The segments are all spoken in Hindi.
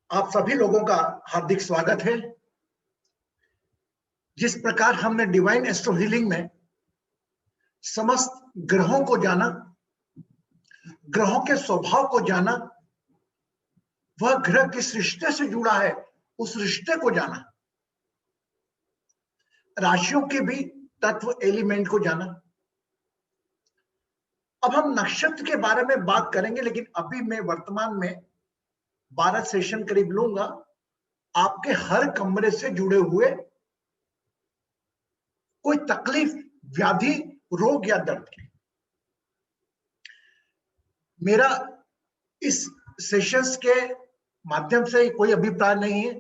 आप सभी लोगों का हार्दिक स्वागत है। जिस प्रकार हमने डिवाइन एस्ट्रो हीलिंग में समस्त ग्रहों को जाना, ग्रहों के स्वभाव को जाना, वह ग्रह किस रिश्ते से जुड़ा है उस रिश्ते को जाना, राशियों के भी तत्व एलिमेंट को जाना। अब हम नक्षत्र के बारे में बात करेंगे, लेकिन अभी मैं वर्तमान में 12 सेशन करीब लूंगा आपके हर कमरे से जुड़े हुए कोई तकलीफ, व्याधि, रोग या दर्द की। मेरा इस सेशंस के माध्यम से कोई अभिप्राय नहीं है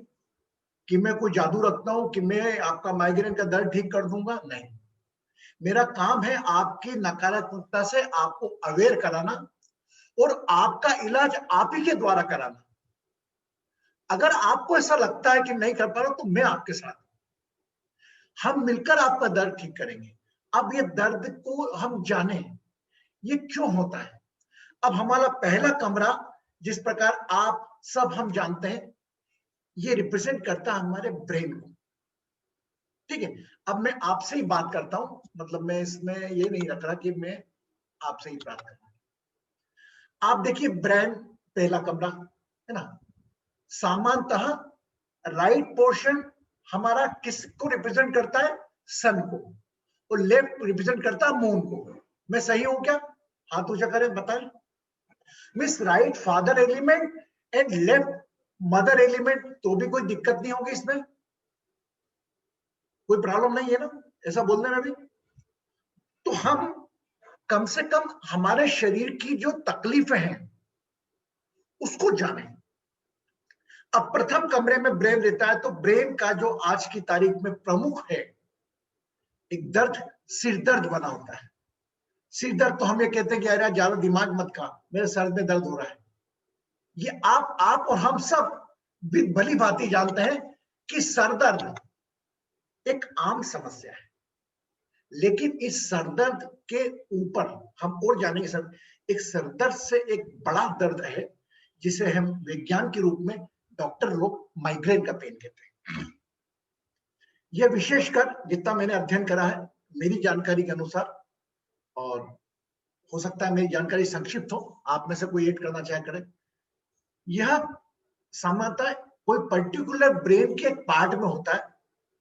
कि मैं कोई जादू रखता हूं कि मैं आपका माइग्रेन का दर्द ठीक कर दूंगा। नहीं, मेरा काम है आपकी नकारात्मकता से आपको अवेयर कराना और आपका इलाज आप ही के द्वारा कराना। अगर आपको ऐसा लगता है कि नहीं कर पा रहा तो मैं आपके साथ, हम मिलकर आपका दर्द ठीक करेंगे। अब ये दर्द को हम जाने ये क्यों होता है। अब हमारा पहला कमरा, जिस प्रकार आप सब हम जानते हैं, ये रिप्रेजेंट करता है हमारे ब्रेन को। ठीक है, अब मैं आपसे ही बात करता हूं, मतलब मैं इसमें ये नहीं रख रहा कि मैं आपसे ही बात करूं। आप देखिए, ब्रेन पहला कमरा है ना। सामान्यतः राइट पोर्शन हमारा किसको रिप्रेजेंट करता है? सन को, और लेफ्ट रिप्रेजेंट करता है मून को। मैं सही हूं क्या? हाथ ऊंचा करें, बताएं। Means right father element and left mother element, तो भी कोई दिक्कत नहीं होगी इसमें, कोई प्रॉब्लम नहीं है ना ऐसा बोलने में भी। तो हम कम से कम हमारे शरीर की जो तकलीफें हैं उसको जाने। अब प्रथम कमरे में ब्रेन रहता है, तो ब्रेन का जो आज की तारीख में प्रमुख है एक दर्द, सिर दर्द बना होता है। सिर दर्द तो हम ये कहते हैं कि यार ज्यादा दिमाग मत खा, मेरे सर में दर्द हो रहा है। ये आप और हम सब भली भांति जानते हैं कि सर दर्द एक आम समस्या है, लेकिन इस सरदर्द के ऊपर हम और जानेंगे। सर, एक सरदर्द से एक बड़ा दर्द है जिसे हम विज्ञान के रूप में डॉक्टर लोग माइग्रेन का पेन कहते हैं। यह विशेषकर जितना मैंने अध्ययन करा है मेरी जानकारी के अनुसार, और हो सकता है मेरी जानकारी संक्षिप्त हो, आप में से कोई ऐड करना चाहे करें। यह सामान्यतः कोई पर्टिकुलर ब्रेन के एक पार्ट में होता है,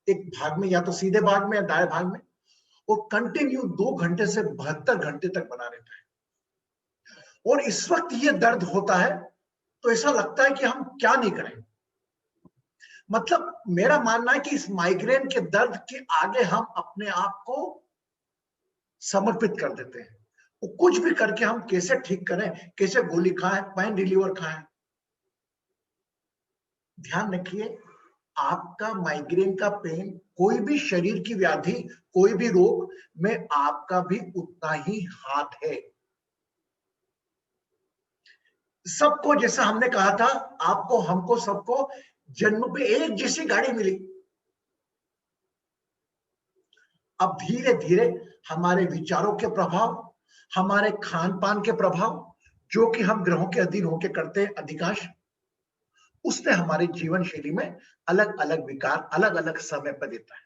एक भाग में, या तो सीधे भाग में या दाएं भाग में, वो कंटिन्यू 2 घंटे से 72 घंटे तक बना रहता है। और इस वक्त ये दर्द होता है तो ऐसा लगता है कि हम क्या नहीं करें। मतलब मेरा मानना है कि इस माइग्रेन के दर्द के आगे हम अपने आप को समर्पित कर देते हैं। वो कुछ भी करके हम कैसे ठीक करें, कैसे गोली खाएं, पेन रिलीवर खाएं। ध्यान रखिए, आपका माइग्रेन का पेन, कोई भी शरीर की व्याधि, कोई भी रोग में आपका भी उतना ही हाथ है। सबको, जैसा हमने कहा था, आपको, हमको, सबको जन्म पे एक जैसी गाड़ी मिली। अब धीरे धीरे हमारे विचारों के प्रभाव, हमारे खान पान के प्रभाव, जो कि हम ग्रहों के अधीन होकर करते हैं अधिकांश, उसने हमारी जीवन शैली में अलग अलग विकार अलग अलग समय पर देता है।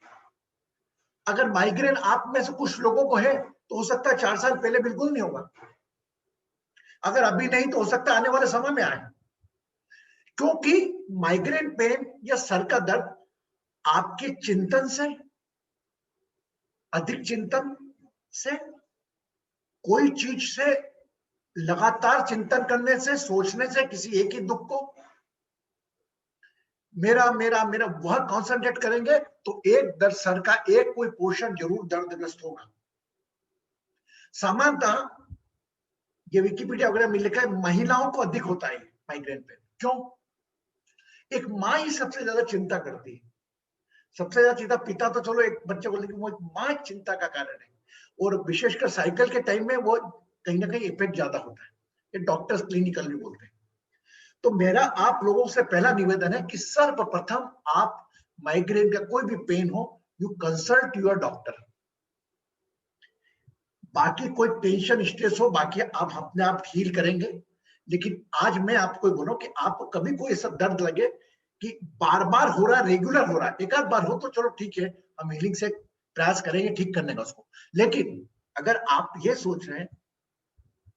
अगर माइग्रेन आप में से कुछ लोगों को है तो हो सकता है 4 साल पहले बिल्कुल नहीं होगा, अगर अभी नहीं तो हो सकता है आने वाले समय में आए। क्योंकि माइग्रेन पेन या सर का दर्द आपके चिंतन से, अधिक चिंतन से, कोई चीज से लगातार चिंतन करने से, सोचने से, किसी एक ही दुख को मेरा मेरा मेरा वह कॉन्सेंट्रेट करेंगे तो एक दर्द, सर का एक कोई पोर्शन जरूर दर्दग्रस्त होगा। सामान्यतः ये विकिपीडिया वगैरह में लिखा है महिलाओं को अधिक होता है माइग्रेन पेन। क्यों? एक माँ ही सबसे ज्यादा चिंता करती है। सबसे ज्यादा चिंता पिता तो चलो एक बच्चे को, लेकिन वो माँ चिंता का कारण है। और विशेषकर साइकिल के टाइम में वो कहीं ना कहीं इफेक्ट ज्यादा होता है, ये डॉक्टर्स क्लिनिकल भी बोलते हैं। तो मेरा आप लोगों से पहला निवेदन है कि सर्वप्रथम आप माइग्रेन का कोई भी पेन हो, यू कंसल्ट योर डॉक्टर। बाकी कोई टेंशन, स्ट्रेस हो, बाकी आप अपने आप हील करेंगे। लेकिन आज मैं आपको बोलूं कि आपको कभी कोई ऐसा दर्द लगे कि बार बार हो रहा है, रेगुलर हो रहा है, एक आध बार हो तो चलो ठीक है, हम हीलिंग से प्रयास करेंगे ठीक करने का उसको। लेकिन अगर आप ये सोच रहे हैं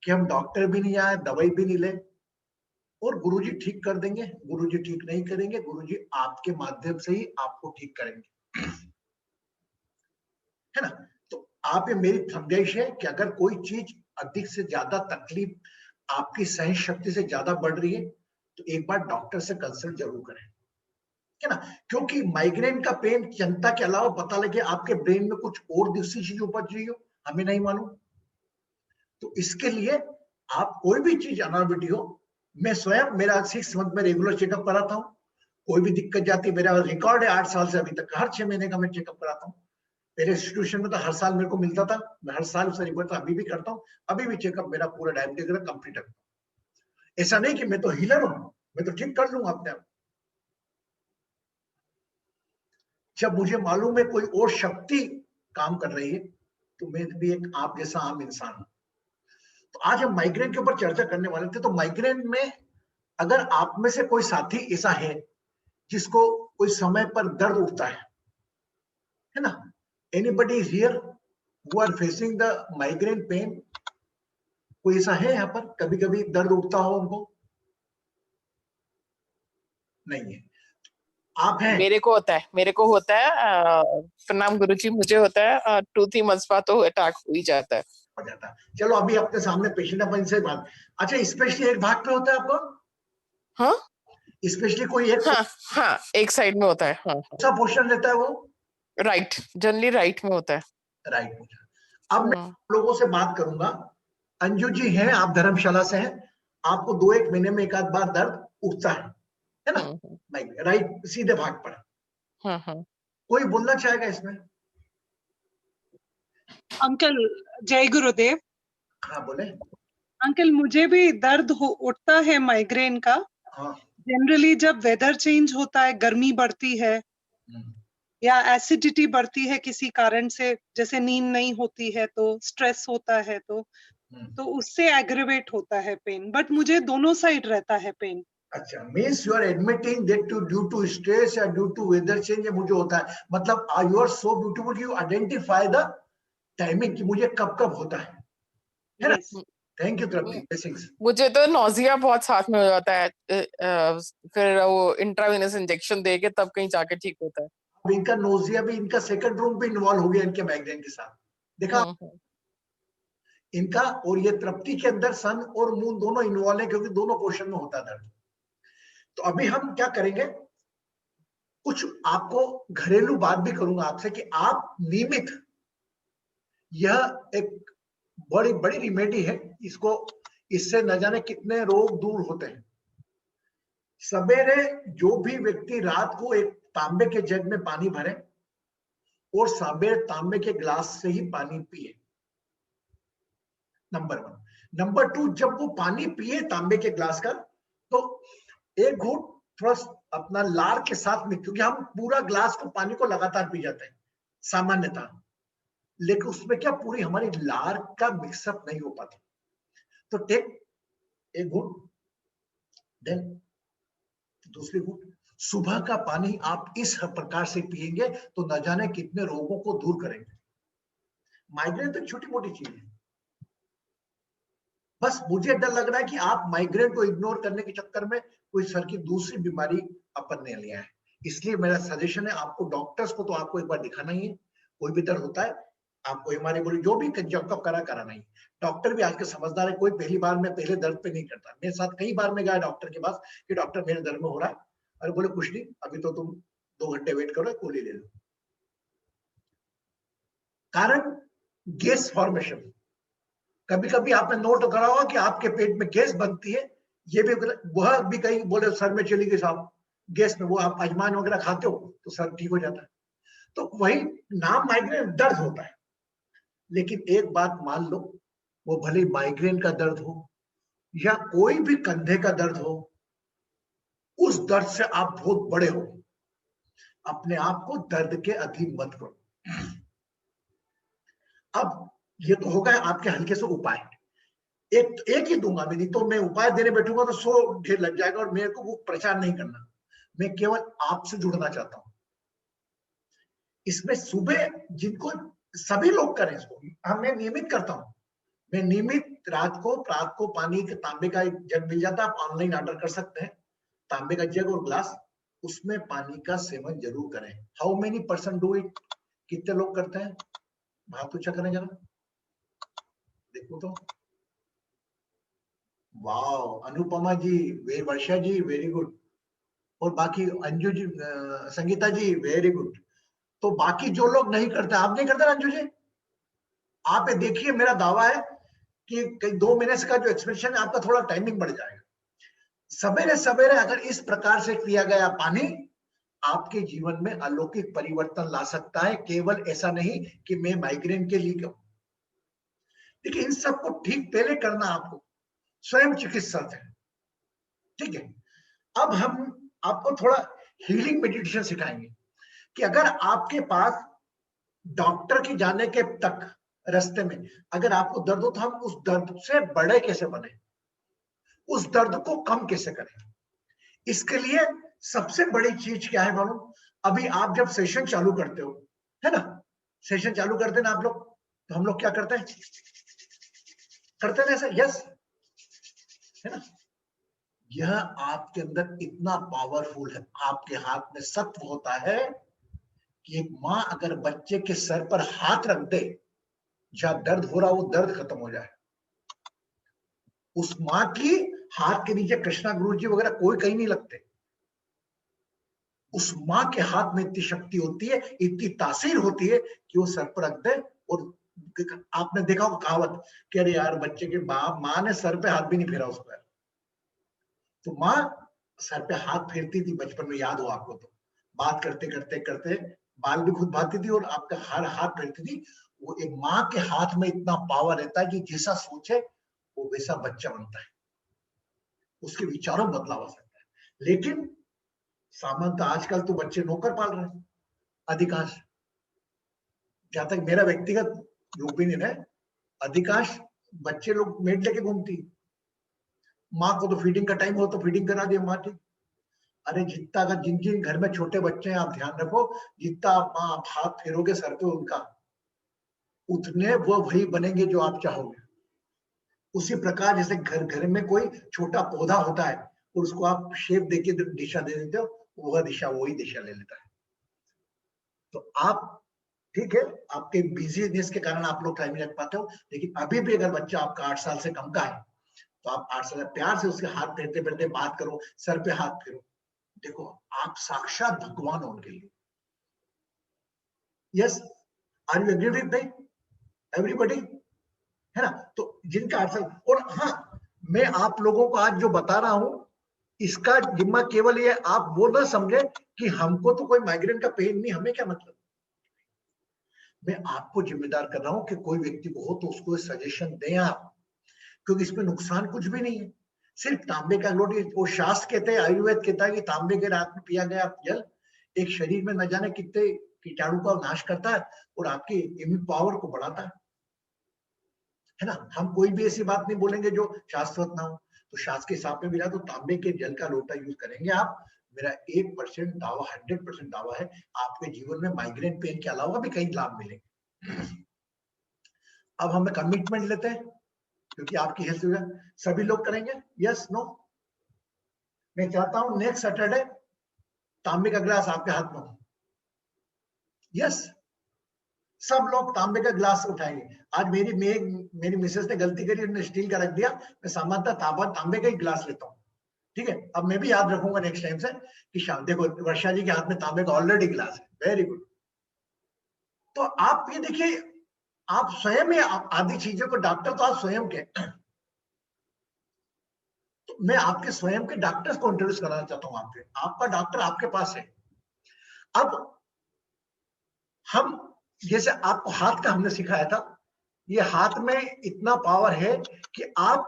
कि हम डॉक्टर भी नहीं आए, दवाई भी नहीं ले और गुरुजी ठीक कर देंगे, गुरुजी ठीक नहीं करेंगे, गुरुजी आपके माध्यम से ही आपको ठीक करेंगे, है ना। तो आप ये मेरी समझाइश है कि अगर कोई चीज अधिक से ज्यादा तकलीफ आपकी सहन शक्ति से ज्यादा बढ़ रही है तो एक बार डॉक्टर से कंसल्ट जरूर करें, है ना। क्योंकि माइग्रेन का पेन जनता के अलावा पता लगे आपके ब्रेन में कुछ और दूसरी चीज उपज रही हो, हमें नहीं मालूम। तो इसके लिए आप कोई भी चीज अनॉर्मलिटी हो, मैं स्वयं मेरा 6 मंथ में रेगुलर चेकअप कराता हूँ। कोई भी दिक्कत जाती है, मेरा रिकॉर्ड है 8 साल से अभी तक, हर 6 महीने का मैं चेकअप कराता हूँ। मेरे इंस्टीट्यूशन में तो हर साल मेरे को मिलता था, मैं हर साल उससे रिपोर्ट अभी भी करता हूँ, अभी भी चेकअप मेरा पूरा डायबिटीज का कंप्लीट है। ऐसा नहीं कि मैं तो हीलर हूं, मैं तो ठीक कर लूंगा अपने आप। जब मुझे मालूम है कोई और शक्ति काम कर रही है तो मैं भी एक आप जैसा आम इंसान हूं। तो आज हम माइग्रेन के ऊपर चर्चा करने वाले थे। तो माइग्रेन में अगर आप में से कोई साथी ऐसा है जिसको कोई समय पर दर्द उठता है ना, anybody is here who are facing the migraine pain? कोई ऐसा है यहाँ पर कभी कभी दर्द उठता हो उनको? नहीं है। आप हैं? मेरे को होता है प्रणाम गुरुजी, मुझे होता है टूथी मसफा तो अटैक हो ही जाता है। हो जाता है। चलो अभी अपने सामने पेशेंट अपन से बात। अच्छा, स्पेशली एक भाग पे होता है आपको? हाँ स्पेशली कोई एक हाँ हाँ, एक साइड में होता है। हाँ हाँ, सा पोर्शन रहता है वो? राइट, जनरली राइट में होता है। राइट। अब मैं हाँ लोगों से बात करूंगा। अंजू जी हैं, आप धर्मशाला से हैं, आपको 2-1 महीने में एक आध बार दर्द उठता है ना? राइट, सीधे भाग पर। हाँ हाँ। कोई बोलना चाहेगा इसमें? अंकल जय गुरुदेव। हाँ बोले। अंकल मुझे भी दर्द उठता है माइग्रेन का। हाँ। जनरली जब वेदर चेंज होता है, गर्मी बढ़ती है या एसिडिटी बढ़ती है किसी कारण से, जैसे नींद नहीं होती है तो स्ट्रेस होता है तो उससे एग्रेवेट होता है पेन, बट मुझे दोनों साइड रहता है पेन। अच्छा, means you are admitting that to due to stress या ड्यू टू वेदर चेंज मुझे होता है। मतलब you are so beautiful, you identify the timing कि मुझे कब कब होता है ना? yes. Thank you Tripti, blessings. मुझे तो नौजिया बहुत साथ में हो जाता है, फिर वो इंट्रावेनस इंजेक्शन दे के तब कहीं जाके ठीक होता है। अब इनका नोजिया भी इनका सेकंड रूम पे इन्वॉल्व हो गया इनके माइग्रेन के साथ, देखा इनका। और ये तृप्ति के अंदर सन और मून दोनों इन्वॉल्व है क्योंकि दोनों पोर्शन में होता है दर्द। तो अभी हम क्या करेंगे, कुछ आपको घरेलू बात भी करूंगा आपसे कि आप नियमित, यह एक बड़ी बड़ी रिमेडी है, इसको इससे न जाने कितने रोग दूर होते हैं। सवेरे जो भी व्यक्ति रात को एक तांबे के जग में पानी भरे और सवेरे तांबे के ग्लास से ही पानी पिए, नंबर 1। नंबर 2, जब वो पानी पिए तांबे के ग्लास का तो एक घूंट थोड़ा अपना लार के साथ में, क्योंकि हम पूरा ग्लास को पानी को लगातार पी जाते हैं सामान्यतः, लेकिन उसमें क्या पूरी हमारी लार का मिक्सअप नहीं हो पाता। तो टेक एक घूंट, देन दूसरी घूंट। सुबह का पानी आप इस प्रकार से पिएंगे तो न जाने कितने रोगों को दूर करेंगे। माइग्रेन तो छोटी मोटी चीज है, बस मुझे डर लग रहा है कि आप माइग्रेन को इग्नोर करने के चक्कर में कोई सर की दूसरी बीमारी अपन ने लिया है। इसलिए मेरा सजेशन है, आपको डॉक्टर्स को तो आपको एक बार दिखाना ही है। कोई भी दर्द होता है आपको हमारी बोली जो भी चेकअप कराना ही। डॉक्टर भी आज के समझदार है, कोई पहली बार में पहले दर्द पे नहीं करता। मेरे साथ कई बार में गया डॉक्टर के पास कि डॉक्टर मेरे दर्द में हो रहा है, अरे बोले कुछ नहीं, अभी तो तुम 2 घंटे वेट करो, गोली ले लो। कारण गैस फॉर्मेशन। कभी कभी आपने नोट करा होगा कि आपके पेट में गैस बनती है, ये भी वह भी कहीं बोले सर में चली गई साहब गैस में, वो आप अजमान वगैरह खाते हो तो सर ठीक हो जाता है। तो वही नाम माइग्रेन दर्द होता है, लेकिन एक बात मान लो, वो भले माइग्रेन का दर्द हो या कोई भी कंधे का दर्द हो, उस दर्द से आप बहुत बड़े हो, अपने आप को दर्द के अधीन मत करो। अब ये तो होगा आपके हल्के से उपाय। एक ही दूंगा, नहीं तो मैं उपाय देने बैठूंगा तो 100 ढेर लग जाएगा, और मेरे को वो प्रचार नहीं करना, मैं केवल आपसे जुड़ना चाहता हूं। इसमें सुबह जिनको सभी लोग करें इसको, मैं नियमित करता हूं, मैं नियमित रात को पानी के तांबे का एक जग मिल जाता है, आप ऑनलाइन ऑर्डर कर सकते हैं, तांबे का जग और ग्लास, उसमें पानी का सेवन जरूर करें। How many person do it, कितने लोग करते हैं, हाथ ऊंचा करें जरा, देखो तो। वाओ, अनुपमा जी, वर्षा जी, वेरी गुड। और बाकी अंजू जी, संगीता जी, वेरी गुड। तो बाकी जो लोग नहीं करते, आप नहीं करते अंजू जी, आप देखिए, मेरा दावा है कि कई 2 महीने का जो एक्सप्रेशन है आपका, थोड़ा टाइमिंग बढ़ जाएगा। सवेरे सवेरे अगर इस प्रकार से किया गया पानी आपके जीवन में अलौकिक परिवर्तन ला सकता है, केवल ऐसा नहीं कि मैं माइग्रेन के लिए कहूं। देखिए, इन सबको ठीक पहले करना आपको स्वयं चिकित्सक है, ठीक है। अब हम आपको थोड़ा हीलिंग मेडिटेशन सिखाएंगे कि अगर आपके पास डॉक्टर की जाने के तक रास्ते में अगर आपको दर्द हो, तो हम उस दर्द से बड़े कैसे बने, उस दर्द को कम कैसे करें। इसके लिए सबसे बड़ी चीज क्या है मालूम, अभी आप जब सेशन चालू करते हो, है ना, सेशन चालू करते हैं ना आप लोग, तो हम लोग क्या करते हैं, ऐसे, यस, है ना। यह आपके अंदर इतना पावरफुल है, आपके हाथ में सत्व होता है कि एक माँ अगर बच्चे के सर पर हाथ रख दे, जहां दर्द हो रहा वो दर्द खत्म हो जाए। उस माँ की हाथ के नीचे कृष्णा गुरु जी वगैरह कोई कहीं नहीं लगते। उस माँ के हाथ में इतनी शक्ति होती है, इतनी तासीर होती है कि वो सर पर रख दे। और आपने देखा होगा कहावत कि अरे यार, बच्चे के माँ ने सर पे हाथ भी नहीं फेरा उस पर, तो माँ सर पे हाथ फेरती थी बचपन में, याद हो आपको तो, बात करते करते करते बाल भी खुद भाती थी और आपका हर हाथ फेरती थी। वो एक माँ के हाथ में इतना पावर रहता है कि जैसा सोचे वो वैसा बच्चा बनता है, उसके विचारों में बदलाव आ सकता है। लेकिन सामान्यतः आजकल तो बच्चे नौकर पाल रहे हैं अधिकांश, जहां तक मेरा व्यक्तिगत ओपिनियन है, अधिकांश बच्चे लोग मेड लेके घूमती, माँ को तो फीडिंग का टाइम हो तो फीडिंग करा दिया माँ, ठीक। अरे जितना, अगर जिन जिन घर में छोटे बच्चे हैं आप ध्यान रखो, जितना आप हाथ फेरोगे सर पे उनका, उतने वो वही बनेंगे जो आप चाहोगे। उसी प्रकार जैसे घर घर में कोई छोटा पौधा होता है और उसको आप शेप देके दिशा दे देते हो, वह दिशा वही दिशा ले लेता है। तो आप, ठीक है, आपके बिजीनेस के कारण आप लोग टाइम नहीं रख पाते हो, लेकिन अभी भी अगर बच्चा आपका 8 साल से कम का है, तो आप 8 साल प्यार से उसके हाथ फेरते फेरते बात करो, सर पे हाथ फेरो, देखो आप साक्षात भगवान हो उनके लिए। Yes, are you agree with me everybody, है ना। तो जिनका 8 साल, और हाँ, मैं आप लोगों को आज जो बता रहा हूं, इसका जिम्मा केवल ये, आप वो ना समझे कि हमको तो कोई माइग्रेन का पेन नहीं, हमें क्या मतलब। मैं आपको जिम्मेदार कर रहा हूं कि कोई व्यक्ति को हो तो उसको सजेशन दें आप, क्योंकि इसमें नुकसान कुछ भी नहीं है। सिर्फ तांबे का लोटी, वो शास्त्र कहते हैं, आयुर्वेद कहता है कि तांबे के रात में पिया गया जल एक शरीर में न जाने कितने कीटाणु का नाश करता है और आपकी इम्यून पावर को बढ़ाता है ना। हम कोई भी ऐसी बात नहीं बोलेंगे जो शास्त्रवत ना हो। तो शास्त्र के हिसाब में मिला तो तांबे के जल का लोटा यूज करेंगे आप, मेरा 1% दावा, 100% दावा है, आपके जीवन में माइग्रेन पेन के अलावा भी कई लाभ मिलेंगे। अब हमें कमिटमेंट लेते हैं, क्योंकि आपकी हेल्थ सभी लोग करेंगे, यस नो। मैं चाहता हूं नेक्स्ट सैटरडे तांबे का गिलास आपके हाथ में हो, यस, सब लोग तांबे का गिलास उठाएंगे। आज मेरी मिसेस ने गलती करी, उन्होंने स्टील का रख दिया, मैं सामान्यतः तांबे का ही गिलास लेता हूँ, ठीक है। अब मैं भी याद रखूंगा नेक्स्ट टाइम से कि शाम, देखो वर्षा जी के हाथ में तांबे का ऑलरेडी गिलास है, वेरी गुड। तो आप ये देखिए, आप स्वयं ही आदि चीजों को, डॉक्टर तो आप स्वयं के, तो मैं आपके स्वयं के डॉक्टर्स को इंट्रोड्यूस कराना चाहता हूं आपके, आपका डॉक्टर आपके पास है। अब हम, जैसे आपको हाथ का हमने सिखाया था, ये हाथ में इतना पावर है कि आप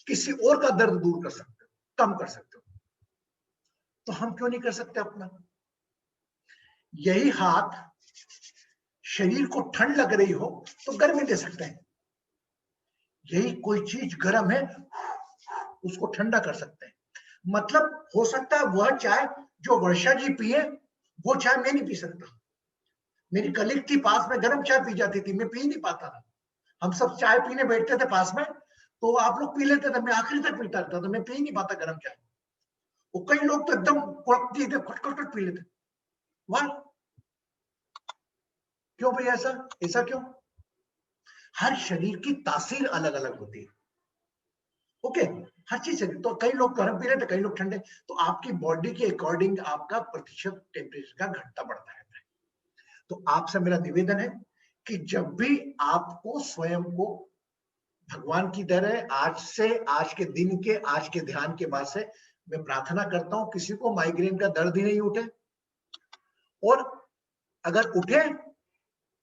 किसी और का दर्द दूर कर सकते हो, कम कर सकते हो। तो हम क्यों नहीं कर सकते अपना? यही हाथ शरीर को ठंड लग रही हो तो गर्मी दे सकते हैं, यही कोई चीज गर्म है उसको ठंडा कर सकते हैं। मतलब हो सकता है वह चाय जो वर्षा जी पिए वो चाय मैं नहीं पी सकता। मेरी कलीग थी पास में, गर्म चाय पी जाती थी, मैं पी नहीं पाता था। हम सब चाय पीने बैठते थे पास में, तो आप लोग पी लेते थे, मैं आखिरी तक पीता रहता था, मैं पी नहीं पाता गर्म चाय। वो कई लोग तो एकदम कुड़कती थे, खटखट पी लेते। वाह, क्यों भाई ऐसा? ऐसा क्यों? हर शरीर की तासीर अलग अलग होती है। ओके, हर चीज है। तो कई लोग गर्म पी रहे थे, कई लोग ठंडे। तो आपकी बॉडी के अकॉर्डिंग आपका प्रतिशत टेम्परेचर का घटता बढ़ता है। तो आपसे मेरा निवेदन है कि जब भी आपको स्वयं को भगवान की तरह आज से, आज के दिन के, आज के ध्यान के बाद से मैं प्रार्थना करता हूं किसी को माइग्रेन का दर्द ही नहीं उठे, और अगर उठे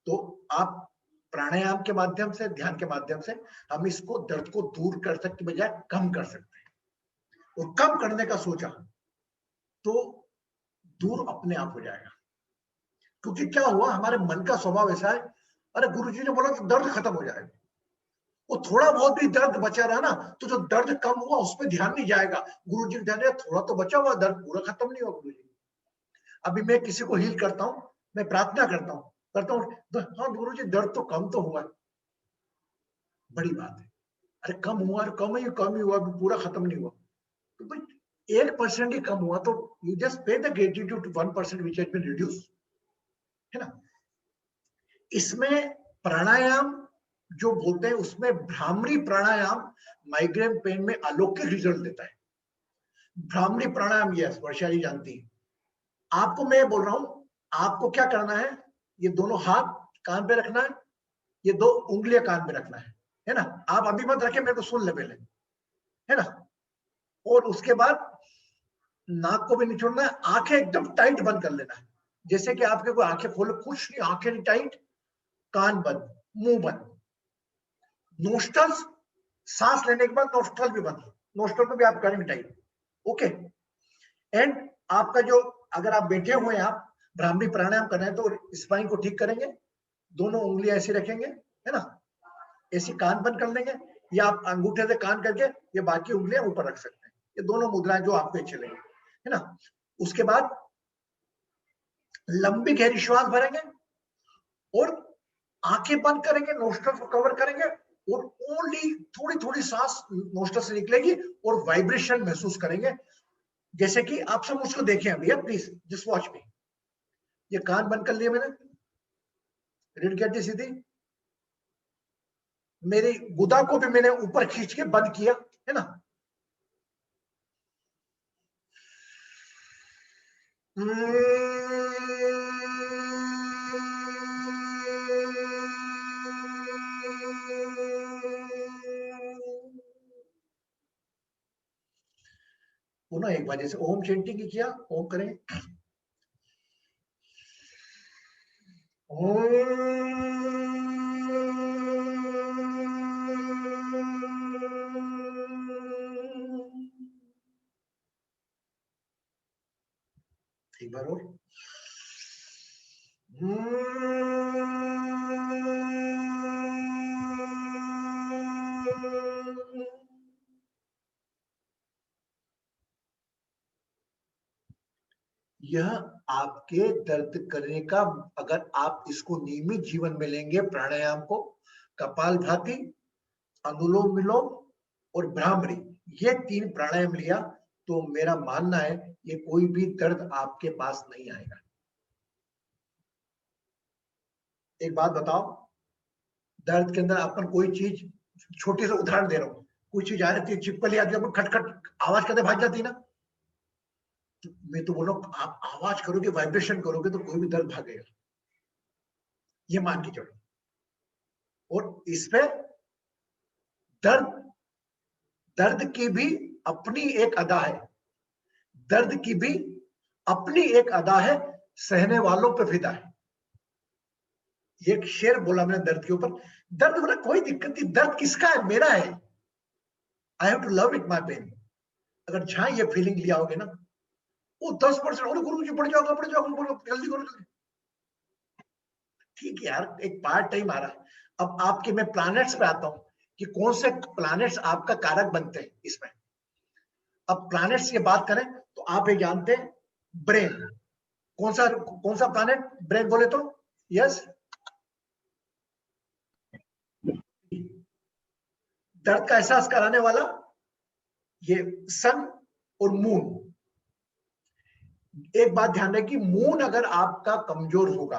तो आप प्राणायाम के माध्यम से, ध्यान के माध्यम से हम इसको, दर्द को दूर कर सकते बजाय कम कर सकते हैं। और कम करने का सोचा तो दूर अपने आप हो जाएगा। क्योंकि क्या हुआ, हमारे मन का स्वभाव ऐसा है, अरे गुरुजी ने बोला कि दर्द खत्म हो जाएगा। वो थोड़ा बहुत भी दर्द बचा रहा ना, तो जो दर्द कम हुआ उस पर ध्यान नहीं जाएगा। गुरुजी ध्यान दिया, थोड़ा तो बचा हुआ, दर्द पूरा खत्म नहीं हुआ गुरुजी। अभी मैं किसी को हील करता हूँ, मैं प्रार्थना करता हूँ, हाँ गुरुजी दर्द तो कम तो हुआ, बड़ी बात है। अरे कम हुआ, कम ही हुआ, पूरा खत्म नहीं हुआ। तो भाई 1% ही कम हुआ तो you just pay the gratitude to 1% which has been reduce, है ना। इसमें प्राणायाम जो बोलते हैं, उसमें भ्रामरी प्राणायाम माइग्रेन पेन में अलौकिक रिजल्ट देता है। भ्रामरी प्राणायाम, यस वर्षा जी जानती है। आपको मैं बोल रहा हूं, आपको क्या करना है, ये दोनों हाथ कान पे रखना है, ये 2 उंगलियां कान पे रखना है ना। आप अभी मत रखें, मेरे को सुन ले पहले, है ना। और उसके बाद नाक को भी नहीं छोड़ना है, आंखें एकदम टाइट बंद कर लेना है, जैसे कि आपके कोई आंखें खोले, कुछ नहीं, आंखें नहीं टाइट, कान बंद, मुंह बंद। नोस्ट्रल्स, सांस लेने के बाद नोस्ट्रल भी बंद, नोस्ट्रल को भी आप करेंगे टाइट। ओके, एंड आपका जो, अगर आप बैठे हुए हैं, आप भ्रामरी प्राणायाम कर रहे हैं, तो स्पाइन को ठीक करेंगे, दोनों उंगलियां ऐसी रखेंगे, है ना, ऐसी कान बंद कर लेंगे, या आप अंगूठे से कान करके ये बाकी उंगलियां ऊपर रख सकते हैं। ये दोनों मुद्राएं जो आपको अच्छी लगे, है ना। उसके बाद लंबी गहरी श्वास भरेंगे और आंखें बंद करेंगे, नोस्ट्रल को कवर करेंगे, और ओनली थोड़ी थोड़ी सांस नोस्ट्रल से निकलेगी और वाइब्रेशन महसूस करेंगे। जैसे कि आप सब मुझको देखें अभी, प्लीज जस्ट वॉच मी। ये कान बंद कर लिया मैंने, रीड करती सीधी, मेरी गुदा को भी मैंने ऊपर खींच के बंद किया, है ना। पुनः एक बार जैसे ओम चैंटिंग किया, ओम करें, एक बार और, यह आपके दर्द करने का, अगर आप इसको नियमित जीवन में लेंगे, प्राणायाम को, कपालभाति, अनुलोम विलोम और भ्रामरी, ये 3 प्राणायाम लिया, तो मेरा मानना है ये कोई भी दर्द आपके पास नहीं आएगा। एक बात बताओ, दर्द के अंदर अपन कोई चीज, छोटी सी उदाहरण दे रहा हूं, कोई चीज आ रही थी, चिपकली आती है, खटखट आवाज करते भाग जाती ना। तो मैं तो बोल रहा हूं, आप आवाज करोगे, वाइब्रेशन करोगे, तो कोई भी दर्द भागेगा, ये मान के चलो। और इस पे दर्द, दर्द की भी अपनी एक अदा है, दर्द की भी अपनी एक अदा है, सहने वालों पे फिदा है। एक शेर बोला मैंने दर्द के ऊपर, दर्द बोला कोई दिक्कत नहीं, दर्द किसका है, मेरा है, I have to love it my pain. अगर जहां ये फीलिंग लिया होगे ना, वो 10%, और गुरु जी बढ़ जाओगा, जल्दी करो जल्दी। ठीक है यार, एक पार्ट टाइम आ रहा है। अब आपके मैं प्लैनेट्स पे आता हूं, कि कौन से प्लैनेट्स आपका कारक बनते हैं इसमें। अब प्लैनेट्स की बात करें तो आप ये जानते हैं ब्रेन, कौन सा प्लैनेट ब्रेन बोले तो? यस, दर्द का एहसास कराने वाला ये सन और मून। एक बात ध्यान रखें कि मून अगर आपका कमजोर होगा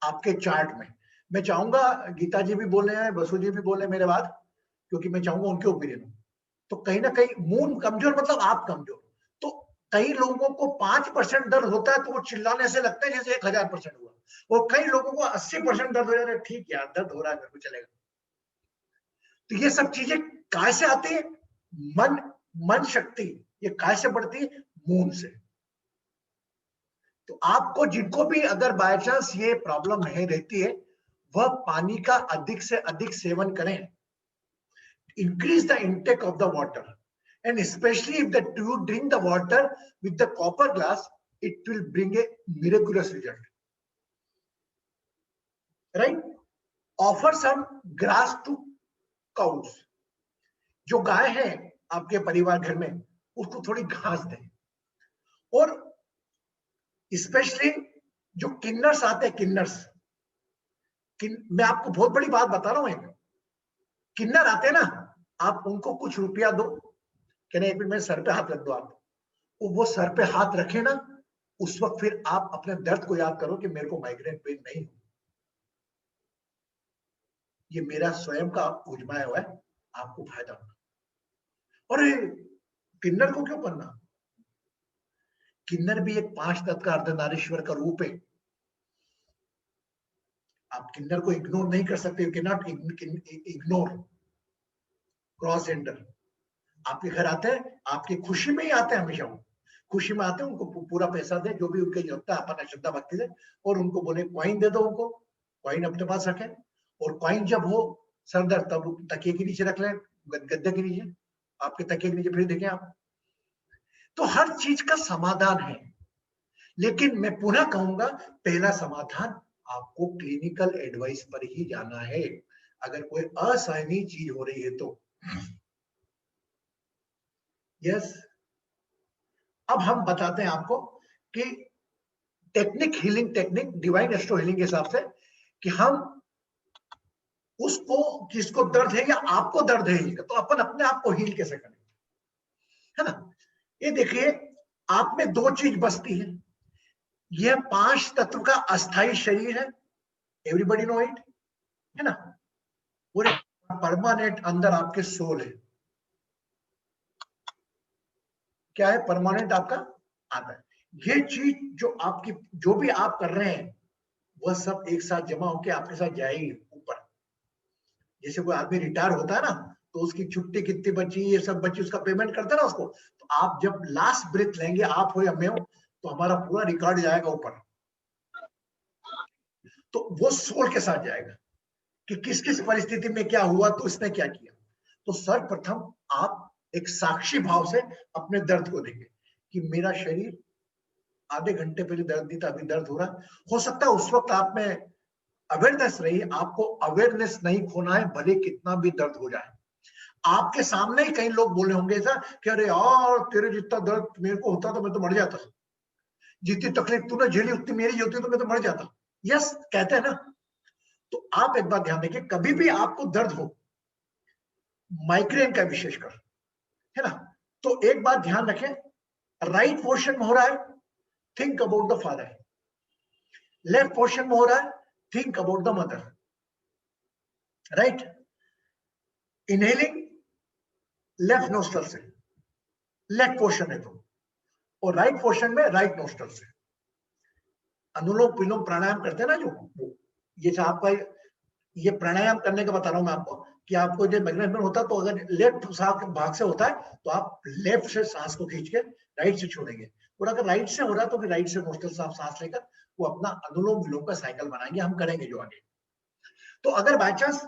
आपके चार्ट में, मैं चाहूंगा गीता जी भी बोल रहे हैं, बसु जी भी बोल रहे हैं मेरे बाद, क्योंकि मैं चाहूंगा उनके ओपिनियन, तो कहीं ना कहीं मून कमजोर मतलब आप कमजोर। तो कई लोगों को 5% दर्द होता है तो वो चिल्लाने से लगता है जैसे 1000% हुआ, और कई लोगों को 80% दर्द हो जाता है, ठीक यार दर्द हो रहा है मेरे को चलेगा। तो ये सब चीजें काय से आती है? मन शक्ति ये काय से बढ़ती है? मून से। तो आपको जिनको भी अगर बाय चांस ये प्रॉब्लम नहीं रहती है, वह पानी का अधिक से अधिक सेवन करें। Increase the intake of the water, and especially if you drink the water with the copper glass, it will bring a miraculous result. Right? Offer some grass to cows. जो गाय है आपके परिवार घर में, उसको थोड़ी घास दें। और स्पेशली जो किन्नर्स आते हैं, मैं आपको बहुत बड़ी बात बता रहा हूं, एक किन्नर आते हैं ना, आप उनको कुछ रुपया दो, कहना एक मिनट मेरे सर पे हाथ रख दो, आप वो सर पे हाथ रखे ना, उस वक्त फिर आप अपने दर्द को याद करो कि मेरे को माइग्रेन पेन नहीं, ये मेरा स्वयं का उजमाया हुआ है, आपको फायदा होगा। और किन्नर को क्यों पढ़ना? किन्नर भी एक 5 तत्व का अर्धनारीश्वर का रूप है। आप किन्नर को इग्नोर नहीं कर सकते, you can not ignore cross gender. आपके घर आते हैं, आपकी खुशी में ही आते हैं, हमेशा वो खुशी में आते हैं, उनको पूरा पैसा दे जो भी उनके लगता है अपना श्रद्धा भक्ति से, और उनको बोले कॉइन दे दो, उनको कॉइन अपने पास रखें, और कॉइन जब हो सर दर्द तब तकिए के नीचे रख लें, गद्दे के नीचे, आपके तकिए के नीचे, फिर देखें आप। तो हर चीज का समाधान है, लेकिन मैं पुनः कहूंगा पहला समाधान आपको क्लिनिकल एडवाइस पर ही जाना है, अगर कोई असहनीय चीज हो रही है तो। यस, अब हम बताते हैं आपको कि technique, healing technique, divine astro healing के हिसाब से, कि हम उसको, किसको दर्द है या आपको दर्द है, तो अपन अपने आप को हील कैसे करें, है ना। ये देखिए, आप में 2 चीज बसती है, यह 5 तत्व का अस्थाई शरीर है, एवरीबॉडी नो इट, है ना, और परमानेंट अंदर आपके सोल है। क्या है? परमानेंट आपका आता है। ये चीज जो आपकी, जो भी आप कर रहे हैं, वह सब एक साथ जमा होकर आपके साथ जाएगी ऊपर। जैसे कोई आदमी रिटायर होता है ना, तो उसकी छुट्टी कितनी बची, ये सब बची, उसका पेमेंट करते हैं ना उसको, तो आप जब लास्ट ब्रेथ लेंगे, आप हो या मैं हो, तो हमारा पूरा रिकॉर्ड जाएगा ऊपर, तो वो सोल के साथ जाएगा कि किस किस परिस्थिति में क्या हुआ, तो इसने क्या किया। तो सर्वप्रथम आप एक साक्षी भाव से अपने दर्द को देखें कि मेरा शरीर आधे घंटे पहले दर्द नहीं था, अभी दर्द हो रहा। हो सकता है उस वक्त आप में अवेयरनेस रही, आपको अवेयरनेस नहीं खोना है, भले कितना भी दर्द हो जाए। आपके सामने ही कई लोग बोले होंगे ऐसा कि अरे यार तेरे जितना दर्द मेरे को होता तो मैं तो मर जाता, जितनी तकलीफ तूने झेली उतनी मेरी होती तो मैं तो मर जाता। यस, कहते हैं ना। तो आप एक बात ध्यान रखिए, कभी भी आपको दर्द हो, माइग्रेन का विशेषकर, है ना, तो एक बात ध्यान रखें, राइट पोर्शन में हो रहा है, think about the father, left portion में हो रहा है, think about the mother. Right, inhaling left nostril से, लेफ्ट पोर्शन है तो, और राइट पोर्शन में राइट नोस्ट्रल से। अनुलोम विलोम प्राणायाम करते हैं ना जो, ये आपका, ये प्राणायाम करने का बता रहा हूं मैं आपको, कि आपको जब माइग्रेन होता है तो अगर लेफ्ट भाग से होता है तो आप लेफ्ट से सांस को खींच के राइट से छोड़ेंगे, और अगर राइट से हो रहा है तो फिर राइट से नोस्ट्रल से आप सांस लेकर वो अपना अनुलोम विलोम का साइकिल बनाएंगे, हम करेंगे जो आगे। तो अगर बाय चांस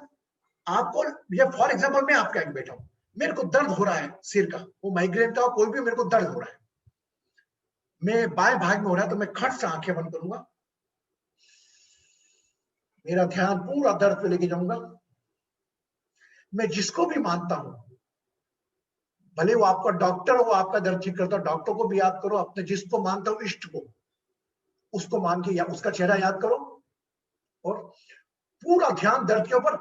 आपको, या फॉर एग्जाम्पल मैं आपके आगे बैठा हूं, मेरे को दर्द हो रहा है सिर का, वो माइग्रेन का कोई भी मेरे को दर्द हो रहा है, मैं बाएं भाग में हो रहा है, तो मैं खट से आंखें बंद करूंगा, मेरा ध्यान पूरा दर्द पे लेके जाऊंगा, मैं जिसको भी मानता हूं, भले वो आपका डॉक्टर हो, आपका दर्द ठीक करता हो, डॉक्टर को भी याद करो, अपने जिसको मानता हो इष्ट को, उसको मान के या उसका चेहरा याद करो और पूरा ध्यान दर्द के ऊपर।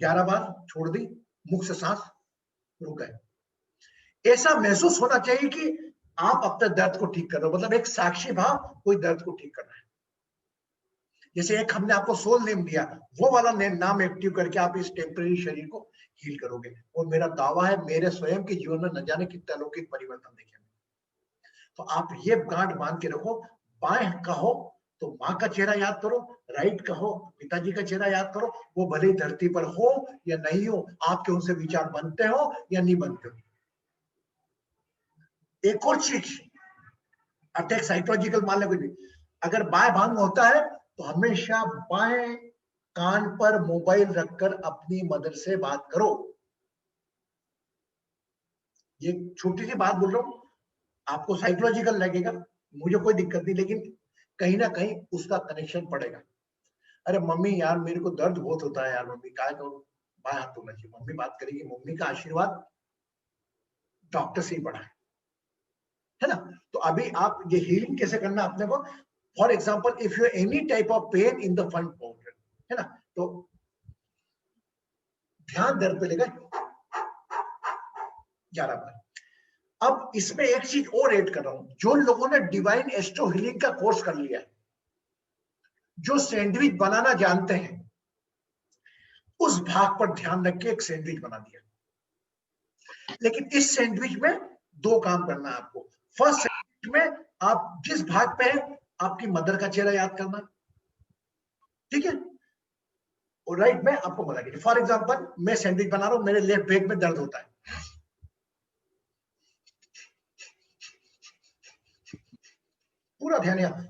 ग्यारह बार छोड़ दी, मुख से सांस रुक गए। ऐसा महसूस होना चाहिए कि आप अपने दर्द को ठीक कर रहे हो, मतलब एक साक्षी भाव, कोई दर्द को ठीक कर रहा है। जैसे एक हमने आपको सोल नेम दिया, वो वाला नाम एक्टिव करके आप इस टेम्परेरी शरीर को हील करोगे। और मेरा दावा है, मेरे स्वयं के जीवन में न जाने कितने अलौकिक परिवर्तन देखेंगे। तो आप ये गांठ बांध के रखो, बाएं कहो तो माँ का चेहरा याद करो, राइट कहो पिताजी का चेहरा याद करो, वो भले ही धरती पर हो या नहीं हो, आपके उनसे विचार बनते हो या नहीं बनते हो। एक और चीज, अटैक साइकोलॉजिकल मान लो, अगर बाएं भाग में होता है तो हमेशा बाएं कान पर मोबाइल रखकर अपनी मदर से बात करो। ये छोटी सी बात बोल रहा हूं, आपको साइकोलॉजिकल लगेगा, मुझे कोई दिक्कत नहीं, लेकिन कहीं ना कहीं उसका कनेक्शन पड़ेगा। अरे मम्मी यार मेरे को दर्द बहुत होता है यार, मम्मी क्या करूं, बाएं हाथ होना चाहिए, मम्मी बात करेगी, मम्मी का आशीर्वाद डॉक्टर से ही पड़ा है ना। तो अभी आप ये हीलिंग कैसे करना अपने को, for example if you any type of pain in the front pounder, है ना, तो ध्यान दर्द पे लेगा 11 बार। अब इसमें एक चीज और ऐड कर रहा हूं, जो लोगों ने डिवाइन एस्ट्रो हीलिंग का कोर्स कर लिया है, जो सैंडविच बनाना जानते हैं, उस भाग पर ध्यान रख के एक सैंडविच बना दिया। लेकिन इस सैंडविच में दो काम करना है आपको। फर्स्ट सैंडविच में आप जिस भाग पे है आपकी मदर का चेहरा याद करना, ठीक है, और राइट में आपको बता दीजिए। फॉर एग्जाम्पल मैं सैंडविच बना रहा हूं, मेरे लेफ्ट बैक में दर्द होता है, पूरा ध्यान यहां,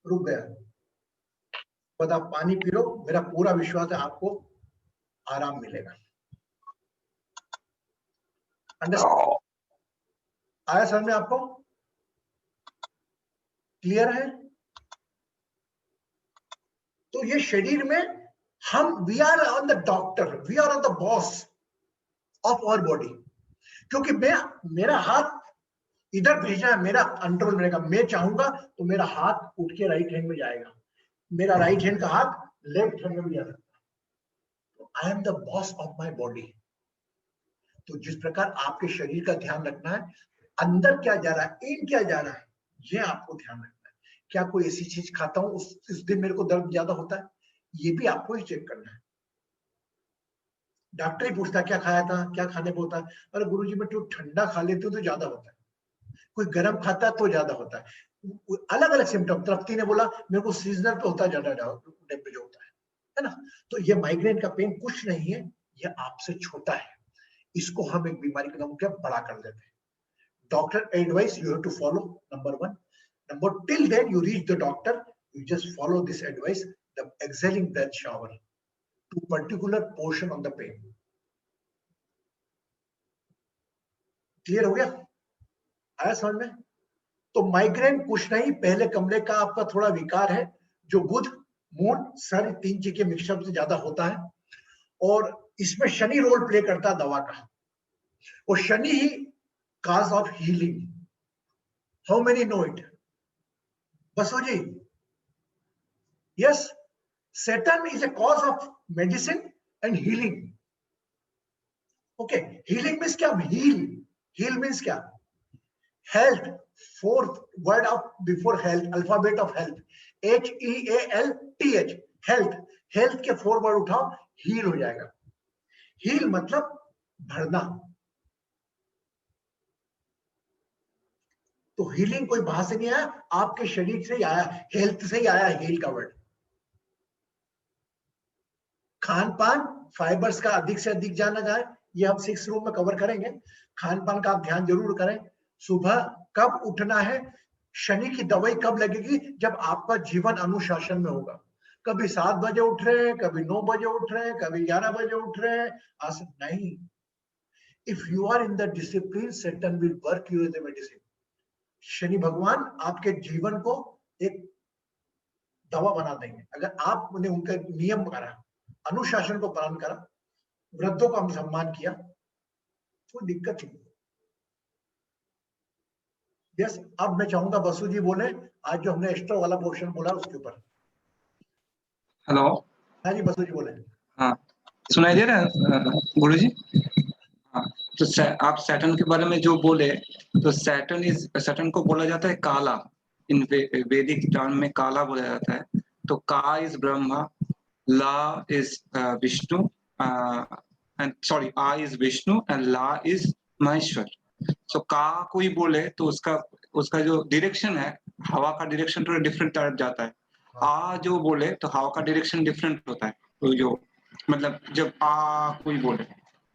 रुक गया, बस आप पानी पी लो, मेरा पूरा विश्वास है आपको आराम मिलेगा। अंडरस्टैंड आया सर में आपको, क्लियर है। तो ये शरीर में हम we are on the doctor, we are on the boss of our body, क्योंकि मेरा हाथ इधर भेजना है, मेरा कंट्रोल में रहेगा। मैं चाहूंगा तो मेरा हाथ उठ के राइट हैंड में जाएगा, मेरा राइट हैंड का हाथ लेफ्ट हैंड में भी जा सकता है। I am the boss of my body. तो जिस प्रकार आपके शरीर का ध्यान रखना है, अंदर क्या जा रहा है, इन क्या जा रहा है, ये आपको ध्यान रखना है। क्या कोई ऐसी चीज खाता हूं उस दिन मेरे को दर्द ज्यादा होता है, ये भी आपको ही चेक करना है। डॉक्टर ही पूछता है क्या खाया था, क्या खाने को होता है, अरे गुरुजी मैं तो ठंडा खा लेती हूँ तो ज्यादा होता है, कोई गर्म खाता है तो ज्यादा होता है। अलग अलग सिम्टम, तृप्ति ने बोला मेरे को सीजनल पे होता है ज्यादा टेम्परेचर होता है ना। तो ये माइग्रेन का पेन कुछ नहीं है, ये आपसे छोटा है, इसको हम एक बीमारी का नाम क्या बड़ा कर देते हैं। Doctor advice you have to follow, number 1। Number till then you reach the doctor, you just follow this advice, the exhaling breath shower to particular portion on the pain. Clear हो गया, आया समझ में। तो माइग्रेन कुछ नहीं, पहले कमरे का आपका थोड़ा विकार है, जो बुध मून सर तीन चीज के मिक्सअप से ज्यादा होता है, और इसमें शनि रोल प्ले करता है दवा का, और शनि ही cause of healing. How many know it? बसो जी, yes, Saturn is a cause of medicine and healing. Okay, healing means क्या? Heal means क्या? Health, fourth word of before health, alphabet of health, HEALTH, health, health के 4 word उठाओ, heal हो जाएगा। heal मतलब भरना। तो healing कोई बाहर से नहीं आया, आपके शरीर से ही आया, हेल्थ से ही आया heal का वर्ड। खान पान फाइबर्स का अधिक से अधिक जाना जाए, ये हम 6 रूम में कवर करेंगे। खान पान का आप ध्यान जरूर करें। सुबह कब उठना है, शनि की दवाई कब लगेगी, जब आपका जीवन अनुशासन में होगा। कभी 7 बजे उठ रहे हैं, कभी 9 बजे उठ रहे हैं, कभी 11 बजे उठ रहे हैं, नहीं। If you are in the discipline, Saturn will work you as a medicine. शनि भगवान आपके जीवन को एक दवा बना देंगे अगर आपने उनका नियम करा, अनुशासन को पालन करा, वृद्धों का हम सम्मान किया, कोई दिक्कत नहीं। यस, अब मैं चाहूंगा बसु जी बोले आज जो हमने एक्स्ट्रा वाला पोर्शन बोला उसके ऊपर। हेलो। हाँ जी बसु जी बोले। हाँ, सुनाई दे रहा है गुरु जी? हाँ, तो आप सैटर्न के बारे में जो बोले, तो सैटर्न को बोला जाता है काला, इन वैदिक टर्म में काला बोला जाता है। तो का इज ब्रह्मा, ला इज विष्णु, एंड सॉरी आ इज विष्णु एंड ला इज महेश्वर। सो का कोई बोले तो उसका जो डायरेक्शन है, हवा का डायरेक्शन थोड़ा डिफरेंट तरफ जाता है। आ जो बोले तो हवा का डायरेक्शन डिफरेंट होता है, तो जो मतलब जब आ कोई बोले,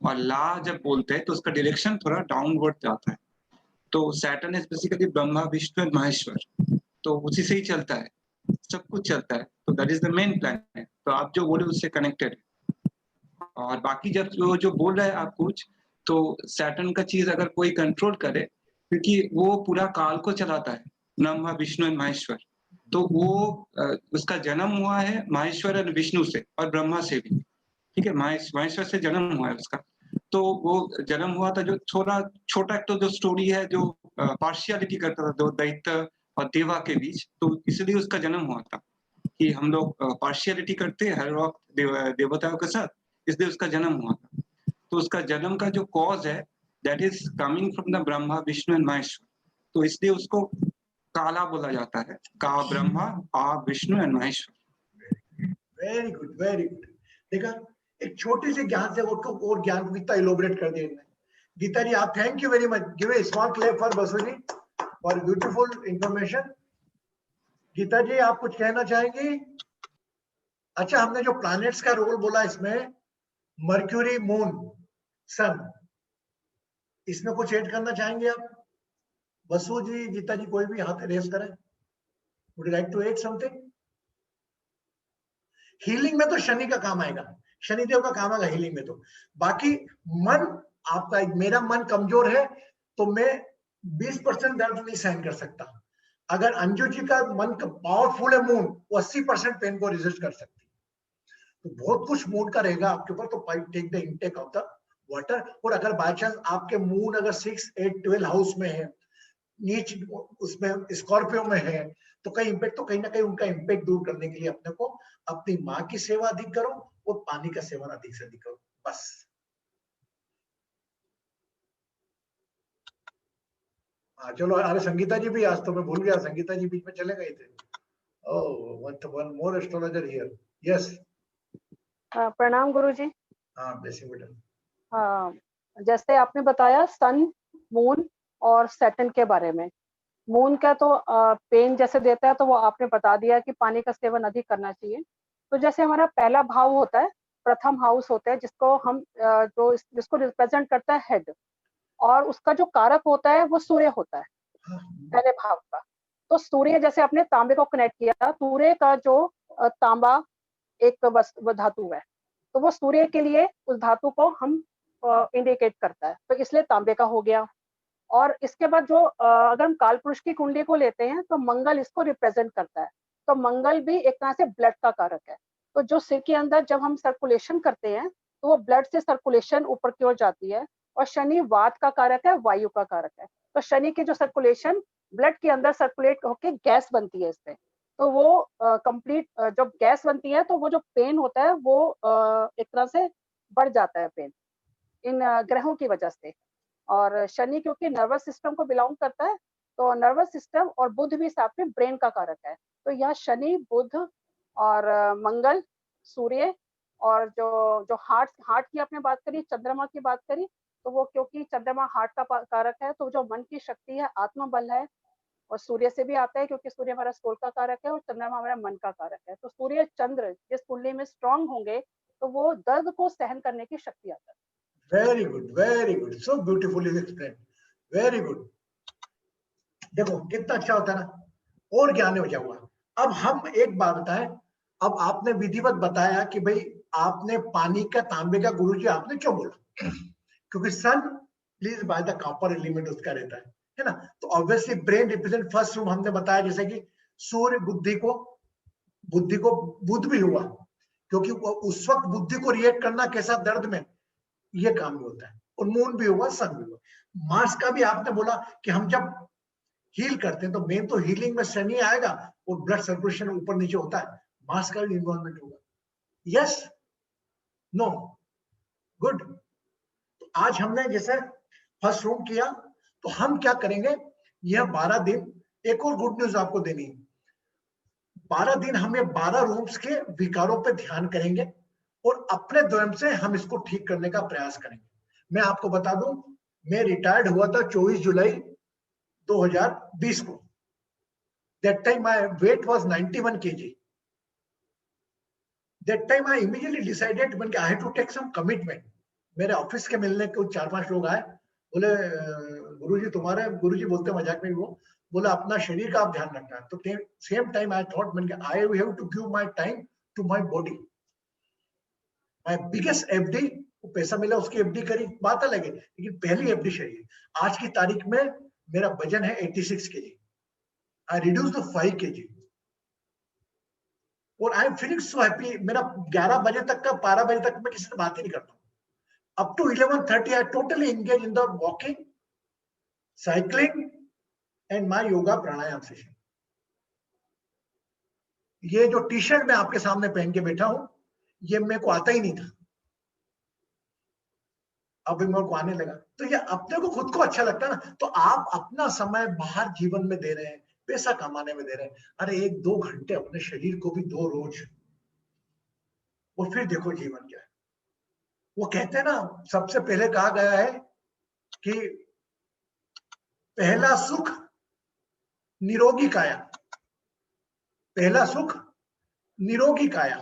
और ला जब बोलते हैं तो उसका डायरेक्शन थोड़ा डाउनवर्ड जाता है। तो Saturn is basically Brahma Vishnu और महेश्वर, तो उसी से ही चलता है, सब कुछ चलता है। तो that is the main planet. तो आप जो बोले उससे कनेक्टेड है। और बाकी जब जो बोल रहे हैं आप कुछ, तो सैटर्न का चीज अगर कोई कंट्रोल करे, क्योंकि वो पूरा काल को चलाता है, ब्रह्मा विष्णु और महेश्वर। तो वो उसका जन्म हुआ है महेश्वर और विष्णु से और ब्रह्मा से भी, ठीक है। महेश्वर से जन्म हुआ है उसका। तो वो जन्म हुआ था जो छोटा एक तो जो स्टोरी है, जो पार्शियलिटी करता था दो दैत्य और देवा के बीच, तो इसलिए उसका जन्म हुआ था कि हम लोग पार्शियलिटी करते हैं हर वक्त देवताओं के साथ, इसलिए उसका जन्म हुआ था। तो उसका जन्म का जो कॉज है, that is coming from the Brahma Vishnu and Maheshwar. तो इसलिए उसको काला बोला जाता है, का ब्रह्मा, आ Vishnu and Maheshwar. Very good, very good. देखा, एक छोटे से ज्ञान से और ज्ञान को कितना इलोबरेट कर दिया इन्होंने। गीता जी आप thank you very much, give a small clap for Basu ji for beautiful information. Gita ji आप कुछ कहना चाहेंगी? अच्छा, हमने जो प्लैनेट्स का रोल बोला इसमें, मर्क्यूरी, मून, सन, इसमें कुछ ऐड करना चाहेंगे आप? बसु जी, गीता जी, कोई भी हाथ रेस करें। Would you like to add something? Healing में तो शनि का काम आएगा, शनिदेव का काम आएगा हीलिंग में। तो बाकी मन आपका, मेरा मन कमजोर है तो मैं 20% दर्द नहीं सहन कर सकता। अगर अंजू जी का मन पावरफुल है, मून, वो 80% पेन को रेजिस्ट कर सकती है। तो बहुत कुछ मून का रहेगा आपके ऊपर। तो take the intake of the water. और अगर बाय चांस आपके मून अगर 6, 8, 12 हाउस में है, नीच उसमें स्कॉर्पियो में है, तो कहीं इंपैक्ट, तो कहीं ना कहीं उनका इंपैक्ट दूर करने के लिए अपने को अपनी माँ की सेवा अधिक करो और पानी का सेवन अधिक से अधिक करो, बस। चलो, अरे संगीता जी भी, आज तो मैं भूल गया, संगीता जी बीच में चले गए थे। Oh, one more astrologer here. Yes, प्रणाम गुरुजी। हाँ ब्लेसिंग बेटा। हाँ, जैसे आपने बताया सन, मून और सैटर्न के बारे में। मून का तो पेन जैसे देता है, तो वो आपने बता दिया कि पानी का सेवन अधिक करना चाहिए। तो जैसे हमारा पहला भाव होता है, प्रथम हाउस होता है, जिसको हम जिसको रिप्रेजेंट करता है हेड, और उसका जो कारक होता है वो सूर्य होता है पहले भाव का। तो सूर्य, जैसे आपने तांबे को कनेक्ट किया, सूर्य का जो तांबा एक धातु है, तो वो सूर्य के लिए उस धातु को हम इंडिकेट करता है, तो इसलिए तांबे का हो गया। और इसके बाद जो अगर हम काल पुरुष की कुंडली को लेते हैं, तो मंगल इसको रिप्रेजेंट करता है। तो मंगल भी एक तरह से ब्लड का कारक है। तो जो सिर के अंदर जब हम सर्कुलेशन करते हैं, तो वो ब्लड से सर्कुलेशन ऊपर की ओर जाती है। और शनि वात का कारक है, वायु का कारक है। तो शनि की जो सर्कुलेशन ब्लड के अंदर सर्कुलेट होके गैस बनती है इससे, तो वो कंप्लीट जब गैस बनती है, तो वो जो पेन होता है वो एक तरह से बढ़ जाता है पेन, इन ग्रहों की वजह से। और शनि क्योंकि नर्वस सिस्टम को बिलोंग करता है, तो नर्वस सिस्टम और बुध भी साथ में ब्रेन का कारक है। तो यह शनि, बुध और मंगल, सूर्य, और जो हार्ट की आपने बात करी, चंद्रमा की बात करी, तो वो क्योंकि चंद्रमा हार्ट का कारक है, तो जो मन की शक्ति है, आत्मबल है, और सूर्य से भी आता है क्योंकि सूर्य हमारा सोल का कारक है और चंद्रमा हमारा मन का कारक है। तो सूर्य चंद्र जिस कुंडली में स्ट्रांग होंगे, तो वो दर्द को सहन करने की शक्ति आता है। वेरी गुड, वेरी गुड, सो ब्यूटीफुली एक्सप्लेन, वेरी गुड। देखो कितना अच्छा होता है ना, और ज्ञान हो जाऊंगा। अब हम एक बात बताएं, अब आपने विधिवत बताया कि भाई आपने पानी का तांबे का गुरुजी आपने क्यों बोला, क्योंकि sun please by the copper element उसका रहता है ना। तो obviously brain represent first room, हमने बताया जैसे कि सूर्य बुद्धि को बुद्ध भी हुआ, क्योंकि उस वक्त बुद्धि को रिएक्ट करना कैसा दर्द में, ये काम भी होता है। और मून भी हुआ, सन भी हुआ। मार्स का भी आपने बोला कि हम जब हील करते हैं तो मेन तो हीलिंग में शनि आएगा और ब्लड सर्कुलेशन ऊपर नीचे होता है, मार्स का भी इन्वॉल्वमेंट होगा। Yes, no, good. तो आज हमने जैसे फर्स्ट रूम किया, तो हम क्या करेंगे, यह 12 दिन, एक और गुड न्यूज आपको देनी है, 12 दिन हम ये 12 रूम्स के विकारों पे ध्यान करेंगे और अपने स्वयं से हम इसको ठीक करने का प्रयास करेंगे। मैं आपको बता दूं, मैं रिटायर्ड हुआ था 24 जुलाई 2020 को। That time my weight was 91 kg. That time I immediately decided when I had to take some commitment. मेरे ऑफिस के मिलने को 4-5 लोग आए, बोले गुरुजी तुम्हारे, गुरुजी बोलते मजाक में वो बोला अपना शरीर का आप ध्यान रखना है। तो सेम टाइम आई थॉट मैंने I have to give my time to my body. My biggest FD, पैसा मिला उसकी एफडी करी, बात अलग है, लेकिन पहली एफडी शरीर। आज की तारीख में मेरा वजन है 86 KG. I reduced the 5 kg और I am feeling so happy. मेरा 11 बजे तक का 12 बजे तक मैं किसी से बात ही नहीं करता हूँ। Up to 11:30 I totally engage in the walking, cycling and my yoga pranayama session. ये जो टी शर्ट मैं आपके सामने पहन के बैठा हूं, ये मेरे को आता ही नहीं था, अभी मेरे को आने लगा। तो ये अपने को खुद को अच्छा लगता है ना। तो आप अपना समय बाहर जीवन में दे रहे हैं, पैसा कमाने में दे रहे हैं, अरे 1-2 घंटे अपने शरीर को भी दो रोज, और फिर देखो जीवन क्या है। वो कहते हैं ना, सबसे पहले कहा गया है कि पहला सुख निरोगी काया, पहला सुख निरोगी काया,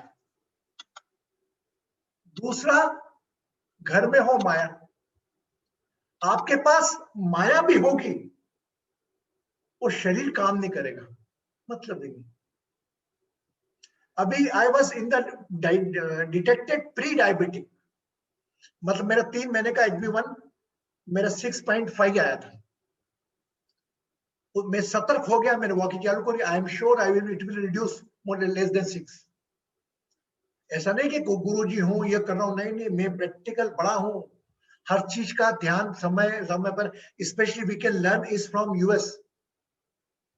दूसरा घर में हो माया। आपके पास माया भी होगी और शरीर काम नहीं करेगा, मतलब नहीं। अभी I was in the detected pre diabetic, मतलब मेरा 3 महीने का HB1 मेरा 6.5 आया था, तो मैं सतर्क हो गया, मैंने वॉकिंग चालू करी। I am sure I will, it will reduce more than less than 6। ऐसा नहीं कि गुरुजी हूं ये कर रहा हूं, नहीं, मैं प्रैक्टिकल बड़ा हूं, हर चीज का ध्यान समय समय पर। Specially we can learn is from US.